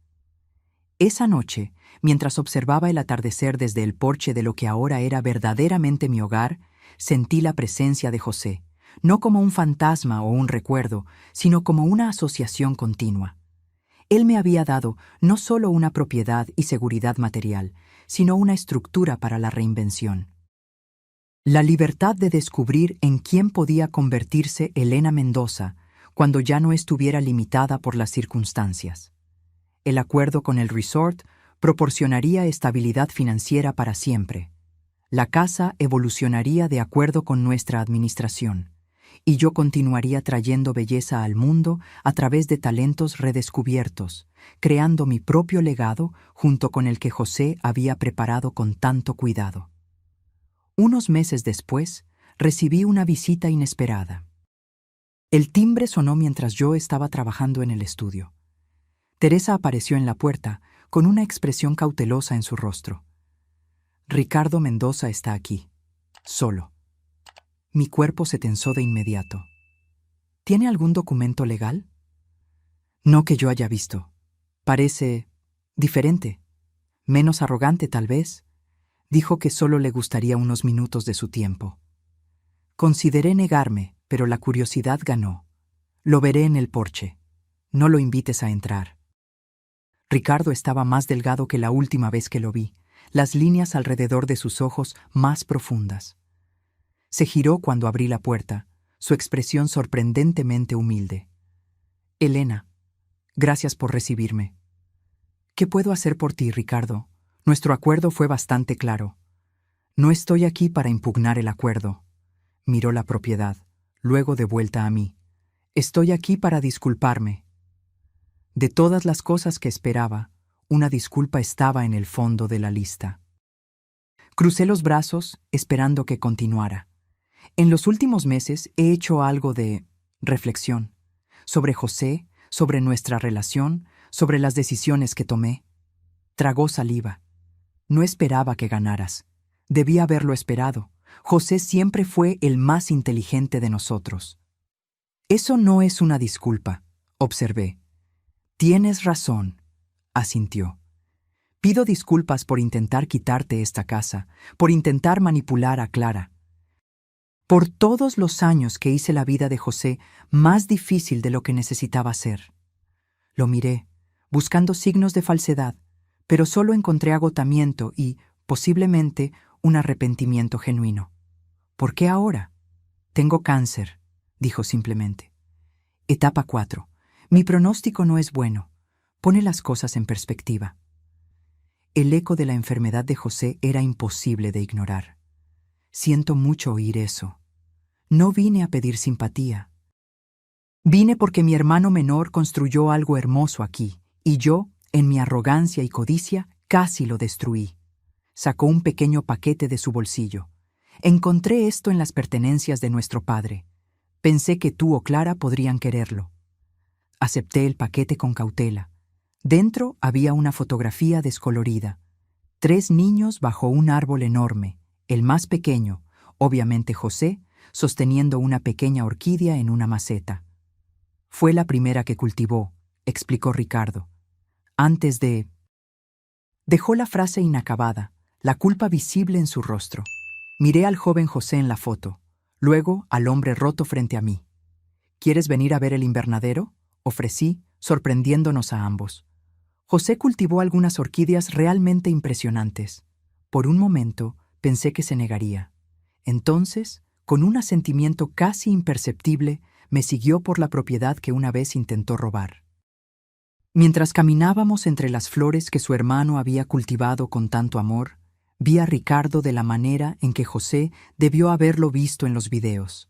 Esa noche, mientras observaba el atardecer desde el porche de lo que ahora era verdaderamente mi hogar, sentí la presencia de José, no como un fantasma o un recuerdo, sino como una asociación continua. Él me había dado no solo una propiedad y seguridad material, sino una estructura para la reinvención. La libertad de descubrir en quién podía convertirse Elena Mendoza cuando ya no estuviera limitada por las circunstancias. El acuerdo con el resort proporcionaría estabilidad financiera para siempre. La casa evolucionaría de acuerdo con nuestra administración, y yo continuaría trayendo belleza al mundo a través de talentos redescubiertos, creando mi propio legado junto con el que José había preparado con tanto cuidado. Unos meses después, recibí una visita inesperada. El timbre sonó mientras yo estaba trabajando en el estudio. Teresa apareció en la puerta, con una expresión cautelosa en su rostro. Ricardo Mendoza está aquí, solo. Mi cuerpo se tensó de inmediato. ¿Tiene algún documento legal? No que yo haya visto. Parece diferente, menos arrogante tal vez. Dijo que solo le gustaría unos minutos de su tiempo. Consideré negarme, pero la curiosidad ganó. Lo veré en el porche. No lo invites a entrar. Ricardo estaba más delgado que la última vez que lo vi, las líneas alrededor de sus ojos más profundas. Se giró cuando abrí la puerta, su expresión sorprendentemente humilde. Elena, gracias por recibirme. ¿Qué puedo hacer por ti, Ricardo? Nuestro acuerdo fue bastante claro. No estoy aquí para impugnar el acuerdo. Miró la propiedad, luego de vuelta a mí. Estoy aquí para disculparme. De todas las cosas que esperaba, una disculpa estaba en el fondo de la lista. Crucé los brazos, esperando que continuara. En los últimos meses he hecho algo de reflexión sobre José, sobre nuestra relación, sobre las decisiones que tomé. Tragó saliva. No esperaba que ganaras. Debía haberlo esperado. José siempre fue el más inteligente de nosotros. Eso no es una disculpa, observé. Tienes razón, asintió. Pido disculpas por intentar quitarte esta casa, por intentar manipular a Clara. Por todos los años que hice la vida de José más difícil de lo que necesitaba ser. Lo miré, buscando signos de falsedad, pero solo encontré agotamiento y, posiblemente, un arrepentimiento genuino. ¿Por qué ahora? Tengo cáncer, dijo simplemente. Etapa 4. Mi pronóstico no es bueno. Pone las cosas en perspectiva. El eco de la enfermedad de José era imposible de ignorar. Siento mucho oír eso. No vine a pedir simpatía. Vine porque mi hermano menor construyó algo hermoso aquí, y yo, en mi arrogancia y codicia, casi lo destruí. Sacó un pequeño paquete de su bolsillo. Encontré esto en las pertenencias de nuestro padre. Pensé que tú o Clara podrían quererlo. Acepté el paquete con cautela. Dentro había una fotografía descolorida. 3 niños bajo un árbol enorme, el más pequeño, obviamente José, sosteniendo una pequeña orquídea en una maceta. Fue la primera que cultivó, explicó Ricardo. Antes de... Dejó la frase inacabada, la culpa visible en su rostro. Miré al joven José en la foto, luego al hombre roto frente a mí. ¿Quieres venir a ver el invernadero?, ofrecí, sorprendiéndonos a ambos. José cultivó algunas orquídeas realmente impresionantes. Por un momento pensé que se negaría. Entonces, con un asentimiento casi imperceptible, me siguió por la propiedad que una vez intentó robar. Mientras caminábamos entre las flores que su hermano había cultivado con tanto amor, vi a Ricardo de la manera en que José debió haberlo visto en los videos.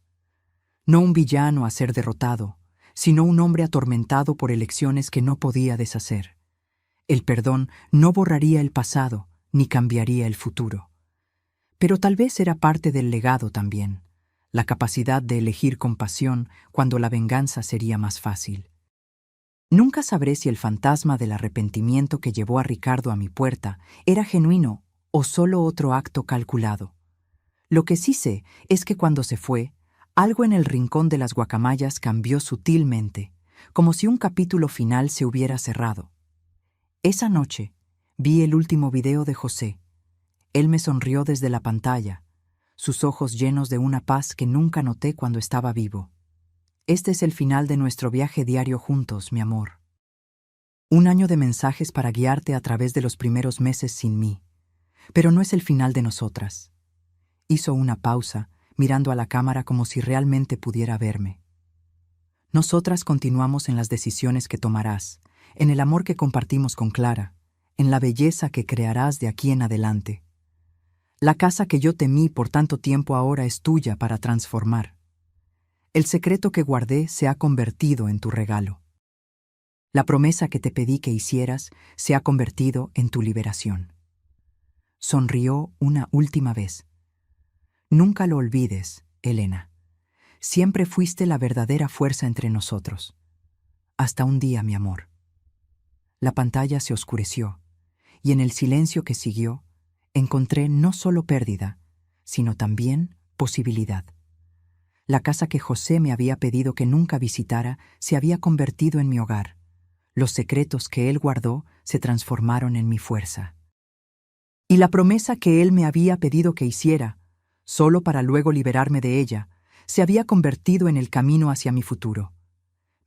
No un villano a ser derrotado, sino un hombre atormentado por elecciones que no podía deshacer. El perdón no borraría el pasado, ni cambiaría el futuro. Pero tal vez era parte del legado también, la capacidad de elegir compasión cuando la venganza sería más fácil. Nunca sabré si el fantasma del arrepentimiento que llevó a Ricardo a mi puerta era genuino o solo otro acto calculado. Lo que sí sé es que cuando se fue, algo en el rincón de las guacamayas cambió sutilmente, como si un capítulo final se hubiera cerrado. Esa noche vi el último video de José. Él me sonrió desde la pantalla, sus ojos llenos de una paz que nunca noté cuando estaba vivo. Este es el final de nuestro viaje diario juntos, mi amor. 1 año de mensajes para guiarte a través de los primeros meses sin mí. Pero no es el final de nosotras. Hizo una pausa, mirando a la cámara como si realmente pudiera verme. Nosotras continuamos en las decisiones que tomarás, en el amor que compartimos con Clara, en la belleza que crearás de aquí en adelante. La casa que yo temí por tanto tiempo ahora es tuya para transformar. El secreto que guardé se ha convertido en tu regalo. La promesa que te pedí que hicieras se ha convertido en tu liberación. Sonrió una última vez. Nunca lo olvides, Elena. Siempre fuiste la verdadera fuerza entre nosotros. Hasta un día, mi amor. La pantalla se oscureció, y en el silencio que siguió, encontré no solo pérdida, sino también posibilidad. La casa que José me había pedido que nunca visitara se había convertido en mi hogar. Los secretos que él guardó se transformaron en mi fuerza. Y la promesa que él me había pedido que hiciera, solo para luego liberarme de ella, se había convertido en el camino hacia mi futuro.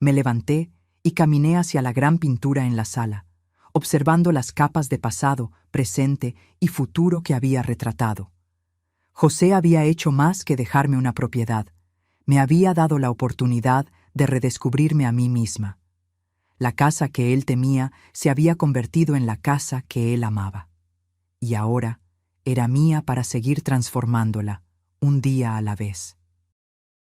Me levanté y caminé hacia la gran pintura en la sala, observando las capas de pasado, presente y futuro que había retratado. José había hecho más que dejarme una propiedad. Me había dado la oportunidad de redescubrirme a mí misma. La casa que él temía se había convertido en la casa que él amaba. Y ahora era mía para seguir transformándola, un día a la vez.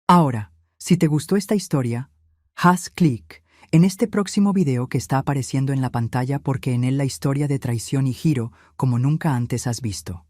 Ahora, si te gustó esta historia, haz clic en este próximo video que está apareciendo en la pantalla porque en él la historia de traición y giro como nunca antes has visto.